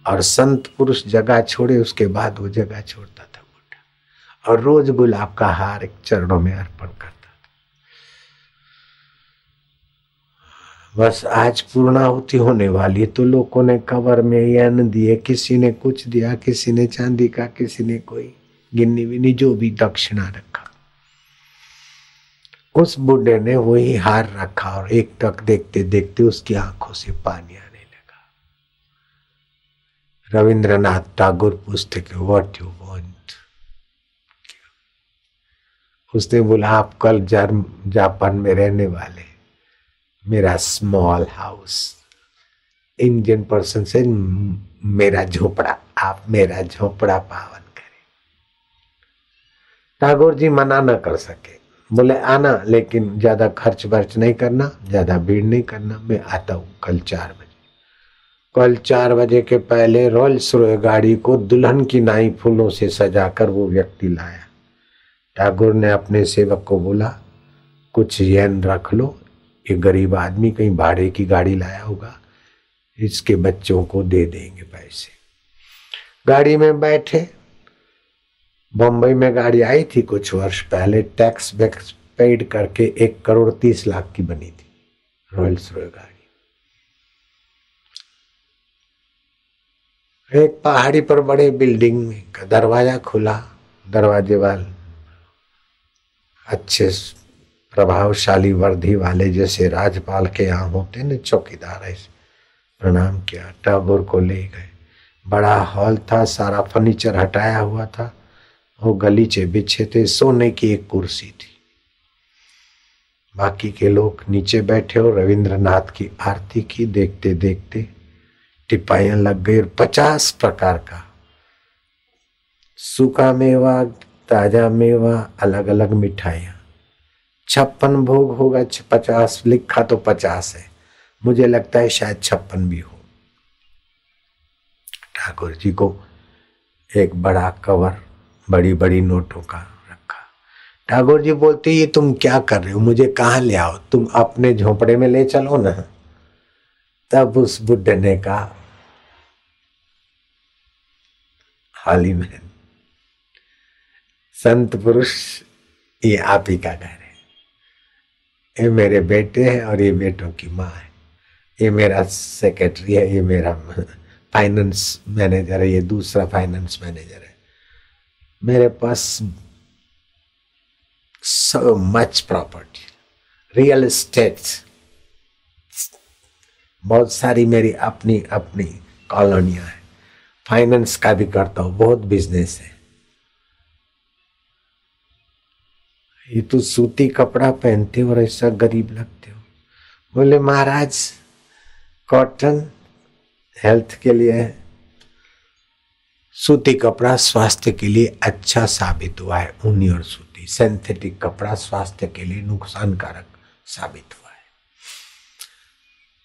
Speaker 1: और संत पुरुष जगह छोड़े उसके बाद वो जगह छोड़ता था बूढ़ा, और रोज गुलाब का हार एक चरणों में अर्पण करता। बस आज पूर्णाहुति होने वाली है, तो लोगों ने कबर में ये अन्न दिए, किसी ने कुछ दिया, किसी ने चांदी का, किसी ने कोई गिन्नी विनी जो भी दक्षिणा रखा। उस बुढ़े ने वही हार रखा और एक टक देखते देखते उसकी आंखों से पानी आने लगा। रविंद्रनाथ टैगोर पूछते कि व्हाट यू वांट। उसने बोला आप कल जापान में रहने वाले, मेरा स्मॉल हाउस। इंडियन पर्सन से मेरा झोपड़ा, आप मेरा झोपड़ा पावन करें। टैगोर जी मना न कर सके, बोले आना, लेकिन ज्यादा खर्च वर्च नहीं करना, ज्यादा भीड़ नहीं करना, मैं आता हूं कल 4 बजे। कल 4 बजे के पहले रॉयल्स रॉय गाड़ी को दुल्हन की नाई फूलों से सजाकर वो व्यक्ति लाया। टैगोर ने अपने सेवक को बोला कुछ येन रख लो, ये गरीब आदमी कहीं भाड़े की गाड़ी लाया होगा, इसके बच्चों को दे देंगे पैसे। गाड़ी में बैठे, बम्बई में गाड़ी आई थी कुछ वर्ष पहले, टैक्स वैक्स पेड करके 1,30,00,000 की बनी थी रॉयल्स रॉय गाड़ी। एक पहाड़ी पर बड़े बिल्डिंग में का दरवाजा खुला, दरवाजे वाले अच्छे प्रभावशाली वर्दी वाले जैसे राजपाल के यहाँ होते न चौकीदार, ऐसे प्रणाम किया, टैगोर को ले गए। बड़ा हॉल था, सारा फर्नीचर हटाया हुआ था, वो गलीचे बिछे थे, सोने की एक कुर्सी थी। बाकी के लोग नीचे बैठे और रविंद्रनाथ की आरती की देखते देखते टिपाइयां लग गई और 50 प्रकार का सूखा मेवा, ताजा मेवा, अलग अलग मिठाइयां, 56 भोग होगा। 50 लिखा तो 50 है, मुझे लगता है शायद 56 भी हो। ठाकुर जी को एक बड़ा कवर बड़ी बड़ी नोटों का रखा। ठाकुर जी बोलते ये तुम क्या कर रहे हो, मुझे कहाँ ले आओ, तुम अपने झोपड़े में ले चलो ना। तब उस बुड्ढे ने कहा हाली में संत पुरुष ये आप ही का घर है, ये मेरे बेटे हैं और ये बेटों की माँ है, ये मेरा सेक्रेटरी है, ये मेरा फाइनेंस मैनेजर है, ये दूसरा फाइनेंस मैनेजर है। मेरे पास so much property, real estate, बहुत सारी मेरी अपनी अपनी कॉलोनियां हैं, फाइनेंस का भी करता हूँ, बहुत बिजनेस है। ये तो सूती कपड़ा पहनते हो और ऐसा गरीब लगते हो। बोले महाराज कॉटन हेल्थ के लिए है, सूती कपड़ा स्वास्थ्य के लिए अच्छा साबित हुआ है, ऊनी और सूती। सिंथेटिक कपड़ा स्वास्थ्य के लिए नुकसानकारक साबित हुआ है,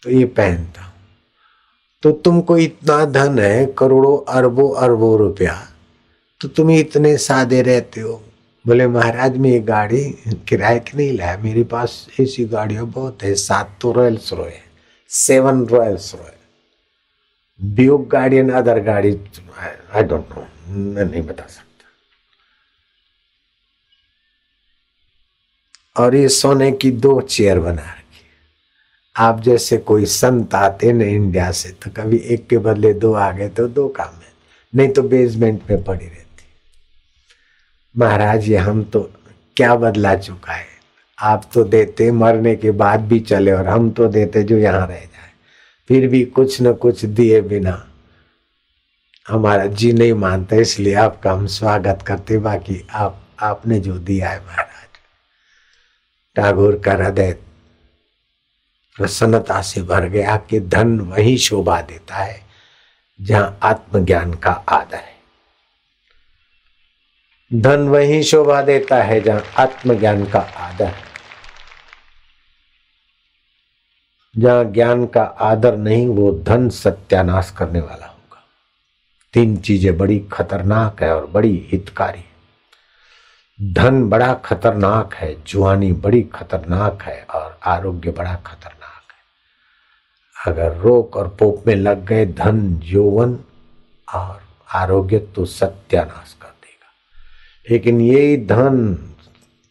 Speaker 1: तो ये पहनता हूं। तो तुमको इतना धन है, करोड़ों अरबों अरबों रुपया, तो तुम इतने सादे रहते हो। बोले महाराज मैं ये गाड़ी किराए की नहीं लाया, मेरे पास ऐसी गाड़ियां बहुत है, 7 तो रॉयल्स रॉय है, 7 रॉयल्स रॉय, ड्यूक गाड़ी एंड अदर गाड़ी, आई डोंट नो, मैं नहीं बता सकता। और ये सोने की 2 चेयर बना रखी। आप जैसे कोई संत आते न इंडिया से, तो कभी एक के बदले 2 आ गए तो 2 काम है, नहीं तो बेसमेंट में पड़ी रहती। महाराज ये हम तो क्या बदला चुका है, आप तो देते मरने के बाद भी चले, और हम तो देते जो यहाँ रह जाए, फिर भी कुछ न कुछ दिए बिना हमारा जी नहीं मानता, इसलिए आपका हम स्वागत करते। बाकी आपने जो दिया है महाराज। टैगोर का हृदय प्रसन्नता से भर गया कि धन वही शोभा देता है जहां आत्मज्ञान का आदर है। धन वही शोभा देता है जहां आत्मज्ञान का आदर है। जहां ज्ञान का आदर नहीं, वो धन सत्यानाश करने वाला होगा। 3 चीजें बड़ी खतरनाक है और बड़ी हितकारी। धन बड़ा खतरनाक है, जुआनी बड़ी खतरनाक है, और आरोग्य बड़ा खतरनाक है। अगर रोक और पोप में लग गए धन, यौवन और आरोग्य, तो सत्यानाश कर देगा। लेकिन ये धन,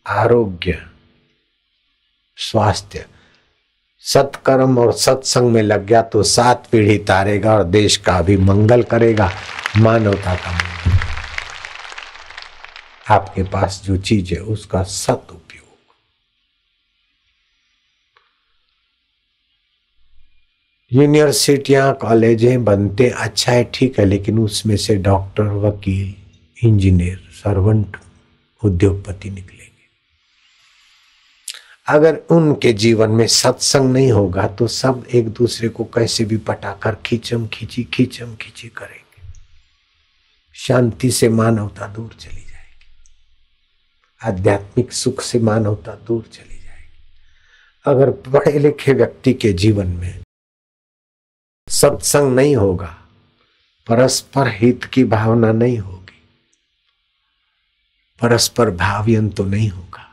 Speaker 1: आरोग्य, स्वास्थ्य सत्कर्म और सत्संग में लग गया तो 7 पीढ़ी तारेगा और देश का भी मंगल करेगा, मानवता का मंगल। आपके पास जो चीज है उसका सदुपयोग। यूनिवर्सिटियां कॉलेजें बनते अच्छा है, ठीक है, लेकिन उसमें से डॉक्टर, वकील, इंजीनियर, सर्वेंट, उद्योगपति निकलेंगे। अगर उनके जीवन में सत्संग नहीं होगा तो सब एक दूसरे को कैसे भी पटाकर खींचम खींची करेंगे। शांति से मानवता दूर चली जाएगी, आध्यात्मिक सुख से मानवता दूर चली जाएगी। अगर पढ़े लिखे व्यक्ति के जीवन में सत्संग नहीं होगा, परस्पर हित की भावना नहीं होगी, परस्पर भावयन तो नहीं होगा,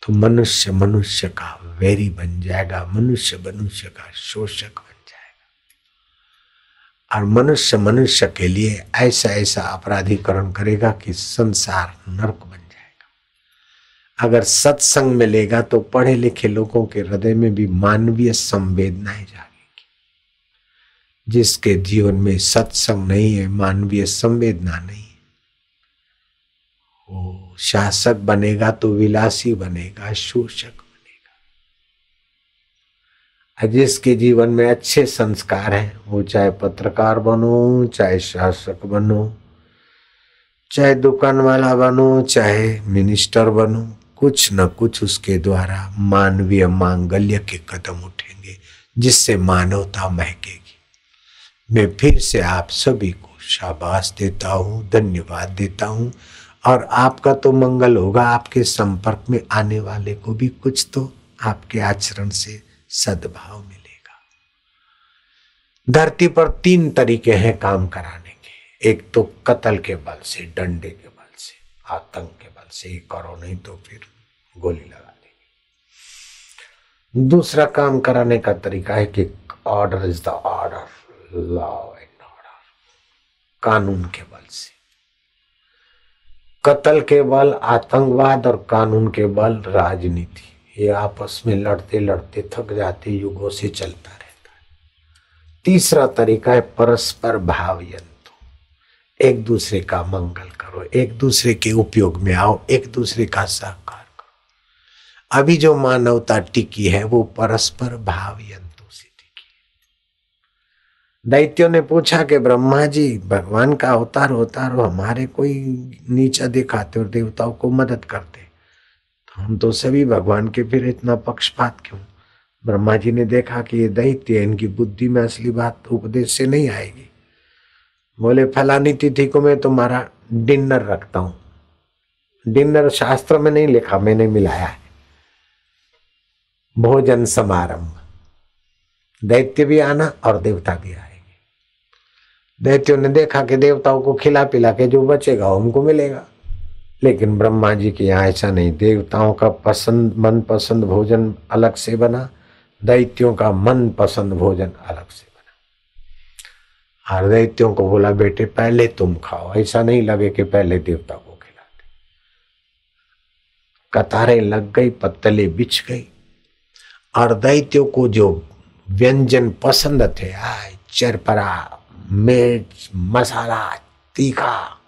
Speaker 1: तो मनुष्य मनुष्य का वैरी बन जाएगा, मनुष्य मनुष्य का शोषक बन जाएगा, और मनुष्य मनुष्य के लिए ऐसा ऐसा अपराधीकरण करेगा कि संसार नरक बन जाएगा। अगर सत्संग मिलेगा तो पढ़े लिखे लोगों के हृदय में भी मानवीय संवेदनाएं जागेगी। जिसके जीवन में सत्संग नहीं है, मानवीय संवेदना नहीं है, वो शासक बनेगा तो विलासी बनेगा, शोषक बनेगा। जिसके जीवन में अच्छे संस्कार हैं, वो चाहे पत्रकार बनो, चाहे शासक बनो, चाहे दुकान वाला बनो, चाहे मिनिस्टर बनो, कुछ न कुछ उसके द्वारा मानवीय मांगल्य के कदम उठेंगे, जिससे मानवता महकेगी। मैं फिर से आप सभी को शाबाश देता हूँ, धन्यवाद देता हूँ, और आपका तो मंगल होगा, आपके संपर्क में आने वाले को भी कुछ तो आपके आचरण से सद्भाव मिलेगा। धरती पर 3 तरीके हैं काम कराने के। एक तो कत्ल के बल से, डंडे के बल से, आतंक के बल से, ये करो नहीं तो फिर गोली लगा देंगे। दूसरा काम कराने का तरीका है कि order is the order, law and order, कानून के बल से। कत्ल के बल आतंकवाद और कानून के बल राजनीति, ये आपस में लड़ते लड़ते थक जाते, युगों से चलता रहता है। तीसरा तरीका है परस्पर भावयंतो, एक दूसरे का मंगल करो, एक दूसरे के उपयोग में आओ, एक दूसरे का सहकार करो। अभी जो मानवता टिकी है वो परस्पर भावयंतो से टिकी है। दैत्यों ने पूछा कि ब्रह्मा जी, भगवान का अवतार होता हो, हमारे कोई नीचा दिखाते और देवताओं को मदद करते, तो हम तो सभी भगवान के, फिर इतना पक्षपात क्यों? ब्रह्मा जी ने देखा कि ये दैत्य, इनकी बुद्धि में असली बात उपदेश से नहीं आएगी। बोले फलानी तिथि को मैं तुम्हारा डिनर रखता हूं। डिनर शास्त्र में नहीं लिखा, मैंने मिलाया है, भोजन समारंभ। दैत्य भी आना और देवता भी आएंगे। दैत्यों ने देखा कि देवताओं को खिला पिला के जो बचेगा उनको मिलेगा, लेकिन ब्रह्मा जी के यहाँ ऐसा नहीं। देवताओं का पसंद मन पसंद भोजन अलग से बना, दैत्यों का मन पसंद भोजन अलग से बना। और दैत्यों को बोला बेटे पहले तुम खाओ, ऐसा नहीं लगे कि पहले देवता को खिलाते। कतारें लग गई, पत्तले बिछ गई, और दैत्यों को जो व्यंजन पसंद थे, चरपरा, मिर्च, मसाला, तीखा,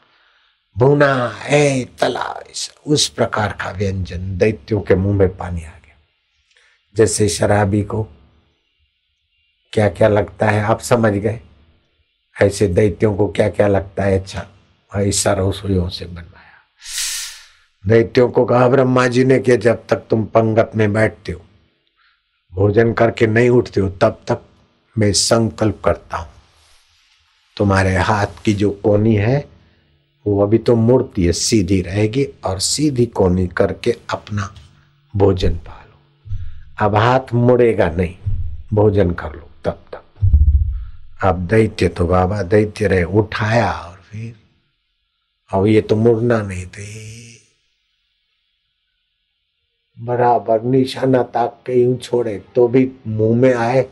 Speaker 1: भुना, तला, उस प्रकार का व्यंजन, दैत्यों के मुंह में पानी आ गया। जैसे शराबी को क्या क्या लगता है आप समझ गए, ऐसे दैत्यों को क्या क्या लगता है। अच्छा, ऐसा रसोइयों से बनवाया। दैत्यों को कहा ब्रह्मा जी ने कि जब तक तुम पंगत में बैठते हो, भोजन करके नहीं उठते हो, तब तक मैं संकल्प करता हूं, तुम्हारे हाथ की जो कोनी है वो अभी तो मूर्ति है, सीधी रहेगी, और सीधी कोनी करके अपना भोजन पालो। अब हाथ मुड़ेगा नहीं, भोजन कर लो तब तक। अब दैत्य तो बाबा दैत्य रहे, उठाया और फिर अब ये तो मुड़ना नहीं थे, बराबर निशाना ताक के यूं छोड़े तो भी मुंह में आए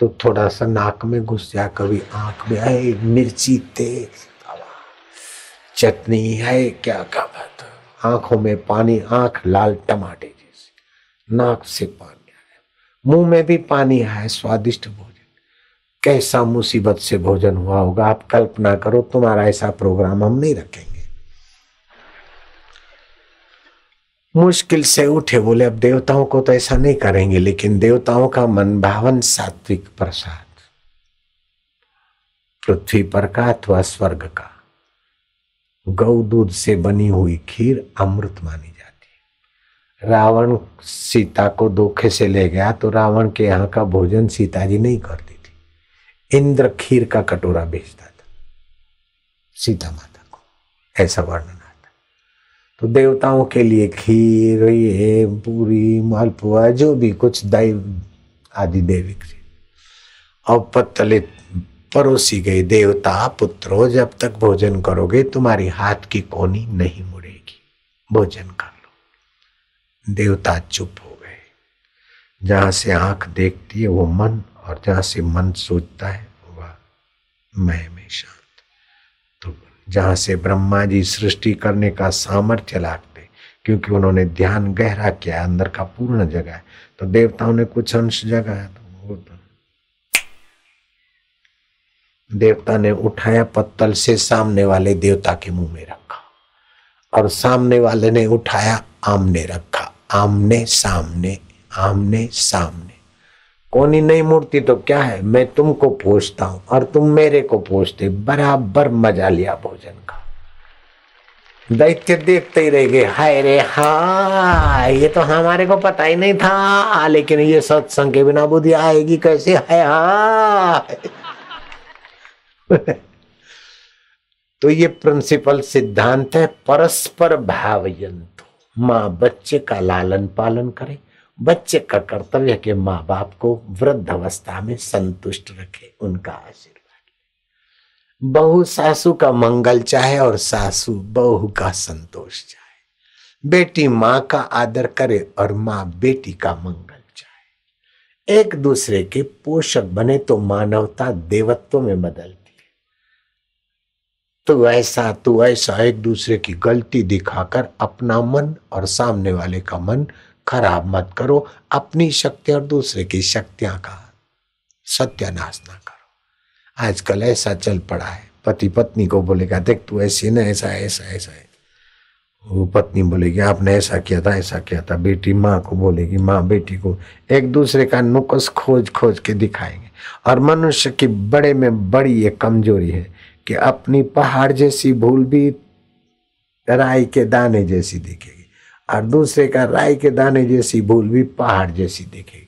Speaker 1: तो थोड़ा सा नाक में घुस जाए, कभी आंख में आए, मिर्ची तेज, चटनी है, क्या क्या बात, आंखों में पानी, आंख लाल टमाटे जैसे, नाक से पानी आ रहा है, मुंह में भी पानी है, स्वादिष्ट भोजन। कैसा मुसीबत से भोजन हुआ होगा। आप कल्पना करो, तुम्हारा ऐसा प्रोग्राम हम नहीं रखेंगे। मुश्किल से उठे, बोले अब देवताओं को तो ऐसा नहीं करेंगे, लेकिन देवताओं का मन भावन सात्विक प्रसाद, पृथ्वी पर का अथवा स्वर्ग का गौ दूध से बनी हुई खीर अमृत मानी जाती है। रावण सीता को धोखे से ले गया तो रावण के यहाँ का भोजन सीता जी नहीं करती थी। इंद्र खीर का कटोरा भेजता था सीता माता को, ऐसा वर्णन आता। तो देवताओं के लिए खीर, ये पूरी, मालपुआ, जो भी कुछ दैव आदि दैविक और पत्तले परोसी गई। देवता पुत्रों, जब तक भोजन करोगे तुम्हारी हाथ की कोनी नहीं मुड़ेगी, भोजन कर लो। देवता चुप हो गए। जहां से आंख देखती है वो मन, और जहां से मन सोचता है वह मैं में शांत। तो जहां से ब्रह्मा जी सृष्टि करने का सामर्थ्य लाते, क्योंकि उन्होंने ध्यान गहरा किया, अंदर का पूर्ण जगाया, तो देवताओं ने कुछ अंश जगाया। तो वो देवता ने उठाया पत्तल से, सामने वाले देवता के मुंह में रखा, और सामने वाले ने उठाया, आमने रखा। आमने सामने, आमने सामने। कोनी नहीं मूर्ति तो क्या है, मैं तुमको पोषता हूं और तुम मेरे को पोषते, बराबर मजा लिया भोजन का। दैत्य देखते ही रह गए, हाय रे हाय, ये तो हमारे को पता ही नहीं था, लेकिन ये सत्संग के बिना बुद्धि आएगी कैसे, हाय हाय। तो ये प्रिंसिपल सिद्धांत है, परस्पर भावयंतो। माँ बच्चे का लालन पालन करे, बच्चे का कर्तव्य है कि माँ बाप को वृद्ध अवस्था में संतुष्ट रखे, उनका आशीर्वाद। बहू सासू का मंगल चाहे और सासू बहू का संतोष चाहे। बेटी माँ का आदर करे और माँ बेटी का मंगल चाहे। एक दूसरे के पोषक बने तो मानवता देवत्व में बदलती है। तू ऐसा एक दूसरे की गलती दिखाकर अपना मन और सामने वाले का मन खराब मत करो। अपनी शक्ति और दूसरे की शक्तियां का सत्यानाश ना करो। आजकल ऐसा चल पड़ा है, पति पत्नी को बोलेगा देख तू ऐसी ना, ऐसा ऐसा है, वो पत्नी बोलेगी आपने ऐसा किया था, ऐसा किया था। बेटी माँ को बोलेगी, माँ बेटी को, एक दूसरे का नुक्स खोज खोज के दिखाएंगे। और मनुष्य की बड़े में बड़ी ये कमजोरी है कि अपनी पहाड़ जैसी भूल भी राई के दाने जैसी दिखेगी, और दूसरे का राई के दाने जैसी भूल भी पहाड़ जैसी दिखेगी।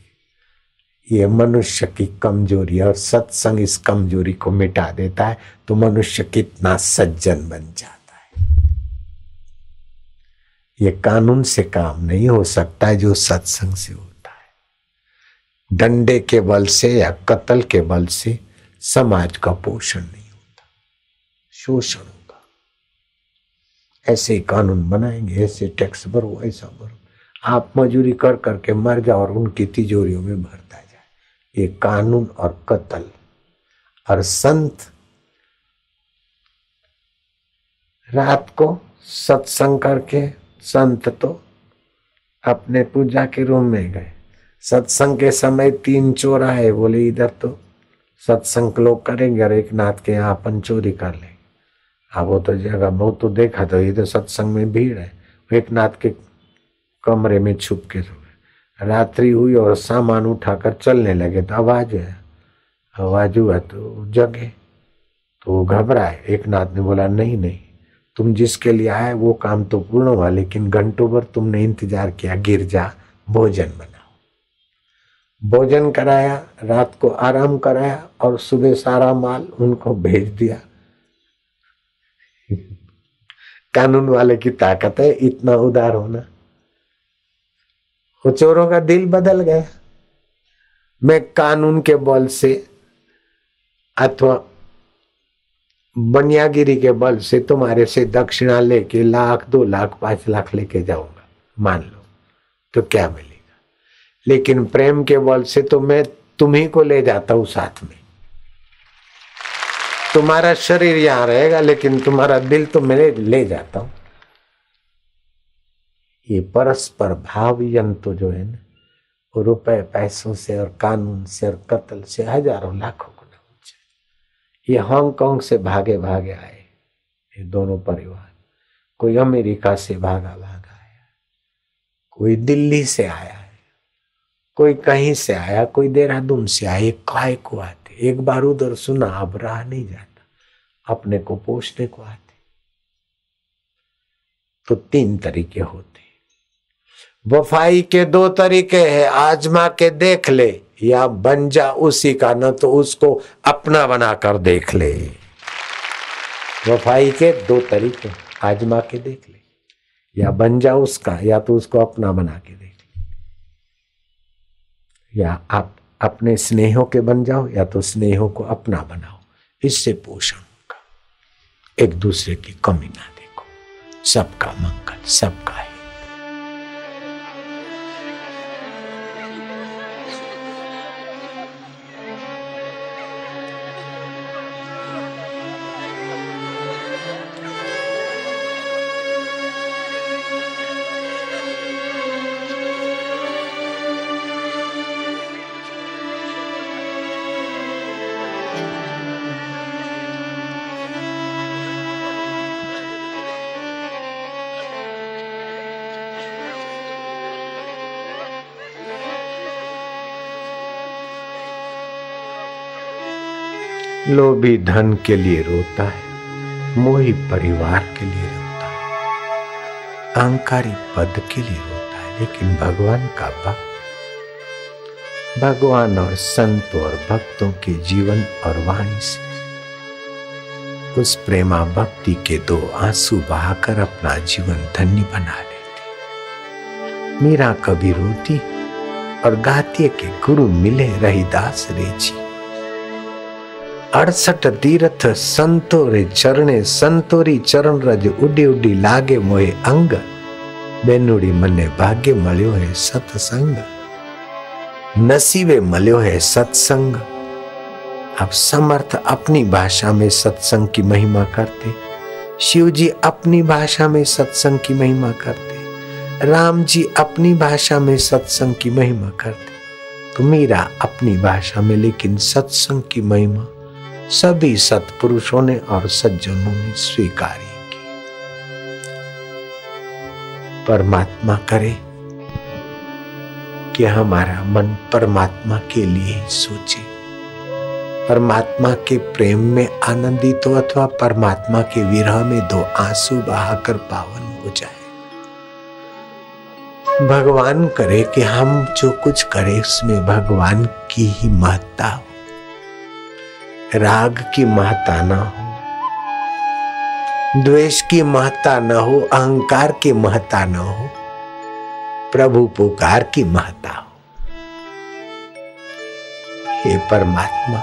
Speaker 1: ये मनुष्य की कमजोरी, और सत्संग इस कमजोरी को मिटा देता है तो मनुष्य कितना सज्जन बन जाता है। ये कानून से काम नहीं हो सकता है जो सत्संग से होता है। डंडे के बल से या कत्ल के बल से समाज का पोषण नहीं होता, शोषण होगा। ऐसे कानून बनाएंगे, ऐसे टैक्स भरो, ऐसा भरो, आप मजूरी कर करके मर जाओ और उनकी तिजोरियों में भरता जाए। ये कानून और कत्ल। और संत रात को सत्संग करके, संत तो अपने पूजा के रूम में गए। सत्संग के समय 3 चोर आए, बोले इधर तो सत्संग लोग करेंगे और एक नाथ के यहाँ अपन चोरी कर लेंगे। अब वो तो जगह बहुत तो देखा, तो इधर सत्संग में भीड़ है। एक नाथ के कमरे में छुप के सो गए। रात्रि हुई और सामान उठाकर चलने लगे तो आवाज हुआ तो जगे, तो वो घबराए। एक नाथ ने बोला नहीं, तुम जिसके लिए आए वो काम तो पूर्ण हुआ, लेकिन घंटों भर तुमने इंतजार किया, गिर जा, भोजन बनाओ। भोजन कराया, रात को आराम कराया और सुबह सारा माल उनको भेज दिया। कानून वाले की ताकत है इतना उदार होना। वो चोरों का दिल बदल गया। मैं कानून के बल से अथवा बनियागिरी के बल से तुम्हारे से दक्षिणा लेके 1 लाख 2 लाख 5 लाख लेके जाऊंगा, मान लो, तो क्या मिलेगा। लेकिन प्रेम के बल से तो मैं तुम्ही को ले जाता हूं साथ में। तुम्हारा शरीर यहां रहेगा लेकिन तुम्हारा दिल तो मैं ले जाता हूं। ये परस्पर भाव यंत्र जो है ना, वो रुपए पैसों से और कानून से और कत्ल से हजारों लाखों गुना ये हांगकांग से भागे भागे आए, ये दोनों परिवार। कोई अमेरिका से भागा भागा आया, कोई दिल्ली से आया है, कोई कहीं से आया, कोई देहरादून से आया। ये काय को आते, एक बार उधर सुना अब रहा नहीं जाता, अपने को पूछने को आते। तो 3 तरीके होते। वफाई के 2 तरीके हैं, आजमा के देख ले या बन जा उसी का, न तो उसको अपना बनाकर देख ले। वफाई के 2 तरीके, आजमा के देख ले या बन जा उसका, या तो उसको अपना बना के देख ले। या आप अपने स्नेहों के बन जाओ या तो स्नेहों को अपना बनाओ। इससे पोषण होगा। एक दूसरे की कमी ना देखो, सबका मंगल, सबका है। लोभी धन के लिए रोता है, मोही परिवार के लिए रोता है, अहंकारी पद के लिए रोता है, लेकिन भगवान का भक्त, भगवान और संत और भक्तों के जीवन और वाणी से उस प्रेमा भक्ति के 2 आंसू बहाकर अपना जीवन धन्य बना लेती। मीरा कभी रोती और गाती के गुरु मिले रहीदास रे जी। 68 तीर्थ संतोरे चरणे, संतोरी चरण रज उडी उडी लागे मोहे अंग। बेनुड़ी मने भाग्य मळ्यो है सत्संग, नसीबे मळ्यो है सत्संग। अब समर्थ अपनी भाषा में सत्संग की महिमा करते, शिव जी अपनी भाषा में सत्संग की महिमा करते, राम जी अपनी भाषा में सत्संग की महिमा करते, तो मीरा अपनी भाषा में, लेकिन सत्संग की महिमा सभी सत्पुरुषों ने और सज्जनों ने स्वीकारी की। परमात्मा करे कि हमारा मन परमात्मा के लिए ही सोचे, परमात्मा के प्रेम में आनंदित हो अथवा परमात्मा के विरह में 2 आंसू बहाकर पावन हो जाए। भगवान करे कि हम जो कुछ करें उसमें भगवान की ही महत्ता हो, राग की महत्ता न हो, द्वेष की महत्ता न हो, अहंकार की महत्ता न हो, प्रभु पुकार की महत्ता हो। हे परमात्मा,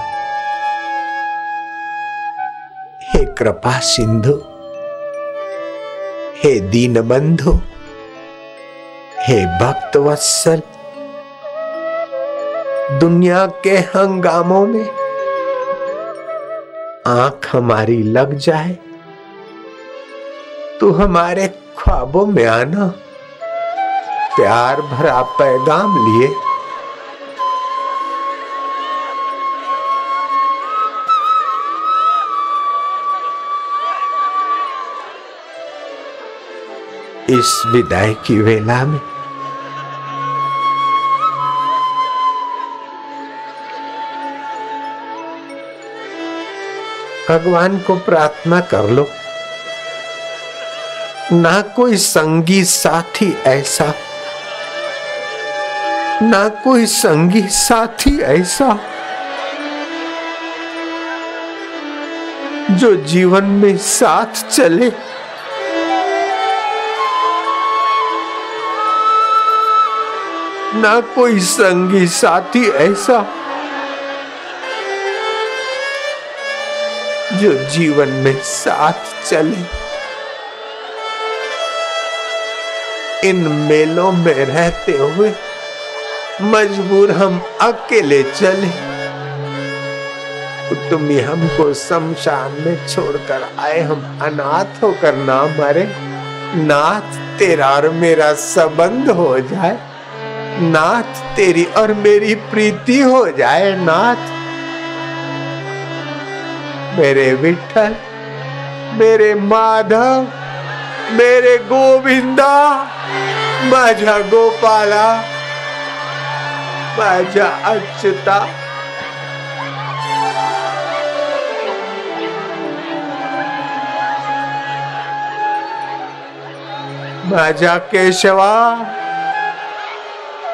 Speaker 1: हे कृपा सिंधु, हे दीन बंधु, हे भक्त वत्सल, दुनिया के हंगामों में आंख हमारी लग जाए तो हमारे ख्वाबों में आना, प्यार भरा पैगाम लिए। इस विदाई की वेला में भगवान को प्रार्थना कर लो, ना कोई संगी साथी ऐसा, ना कोई संगी साथी ऐसा जो जीवन में साथ चले, ना कोई संगी साथी ऐसा जो जीवन में साथ चले। इन मेलों में रहते हुए मजबूर हम अकेले चले, तुम ही हमको शमशान में छोड़कर आए, हम अनाथ होकर ना मरे। नाथ तेरा और मेरा संबंध हो जाए, नाथ तेरी और मेरी प्रीति हो जाए। नाथ मेरे विठ्ठल, मेरे माधव, मेरे गोविंदा, माझा गोपाला, माझा अच्युता, माझा केशवा,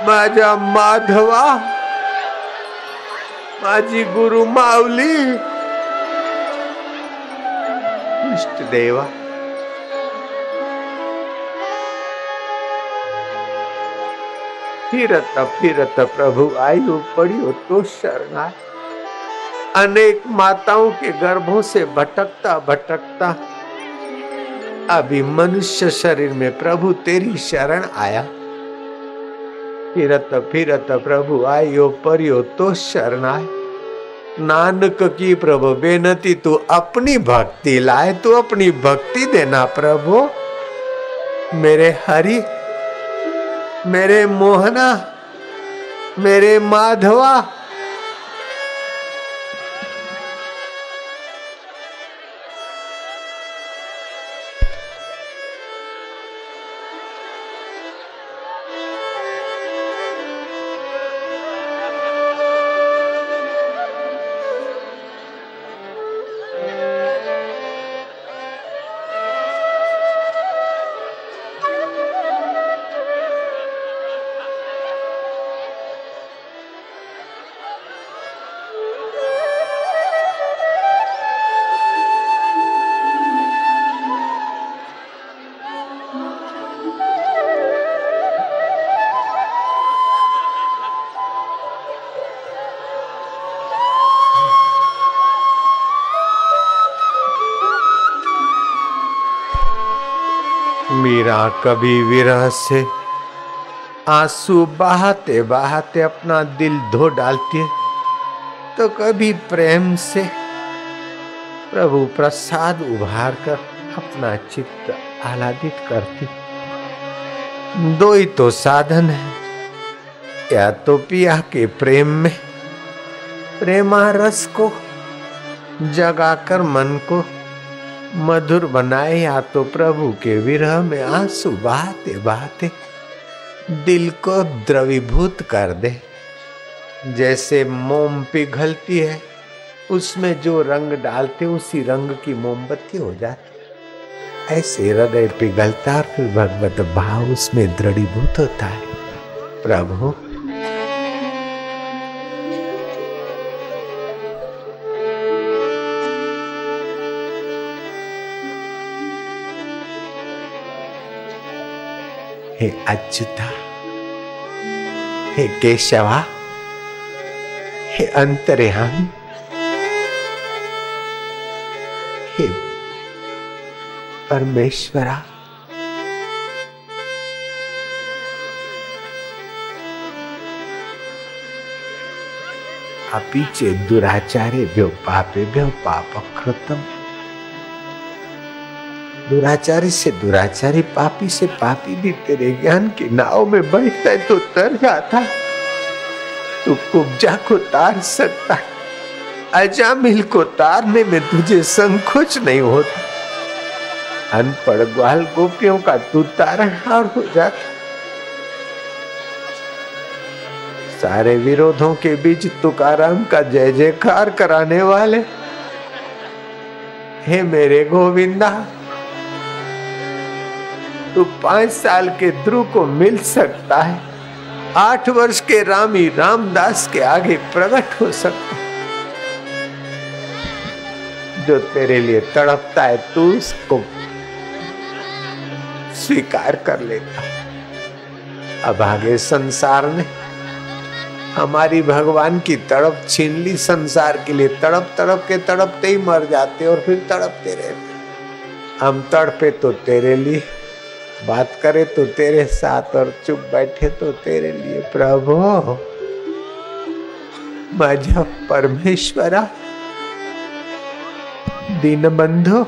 Speaker 1: माझा माधवा, माझी गुरु माऊली, इष्ट देवा, फिरत फिरत प्रभु आयु पड़ियो तो शरणाय। अनेक माताओं के गर्भों से भटकता भटकता अभी मनुष्य शरीर में प्रभु तेरी शरण आया। फिरत फिरत प्रभु आयो परियो तो शरणाय। नानक की प्रभु बेनती, तू अपनी भक्ति लाए, तू अपनी भक्ति देना प्रभु। मेरे हरि, मेरे मोहना, मेरे माधवा, मीरा कभी विरह से आंसू बहाते बहाते अपना दिल धो डालती है, तो कभी प्रेम से प्रभु प्रसाद उभार कर अपना चित्त आह्लादित करती। दो ही तो साधन है, या तो पिया के प्रेम में प्रेमा रस को जगाकर मन को मधुर बनाए, या तो प्रभु के विरह में आंसू बहाते बहाते दिल को द्रवीभूत कर दे। जैसे मोम पिघलती है, उसमें जो रंग डालते उसी रंग की मोमबत्ती हो जाती। ऐसे हृदय पिघलता और फिर भगवत भाव उसमें दृढ़ीभूत होता है। प्रभु हे अच्युता, हे केशवा, हे अंतर्यामी, हे परमेश्वरा, अपीचे दुराचारेभ्यो पापेभ्यो पापकृतम्। दुराचारी से दुराचारी, पापी से पापी भी तेरे ज्ञान की नाव में बैठता है तो तर जाता है। तू कुब्जा को तार सकता है, अजामिल को तारने में तुझे संकोच नहीं होता। अनपढ़ ग्वाल गोपियों का तू तारणहार हो जाता। सारे विरोधों के बीच तुकाराम का जय जयकार कराने वाले, हे मेरे गोविंदा, तू 5 साल के ध्रुव को मिल सकता है, 8 वर्ष के रामी रामदास के आगे प्रकट हो सकता है। जो तेरे लिए तड़पता है तू उसको स्वीकार कर लेता। अब आगे संसार ने हमारी भगवान की तड़प छीन ली। संसार के लिए तड़प तड़प के तड़पते ही मर जाते और फिर तड़पते रहते। हम तड़पे तो तेरे लिए, बात करे तो तेरे साथ, और चुप बैठे तो तेरे लिए। प्रभु माझा परमेश्वरा, दीनबंधु,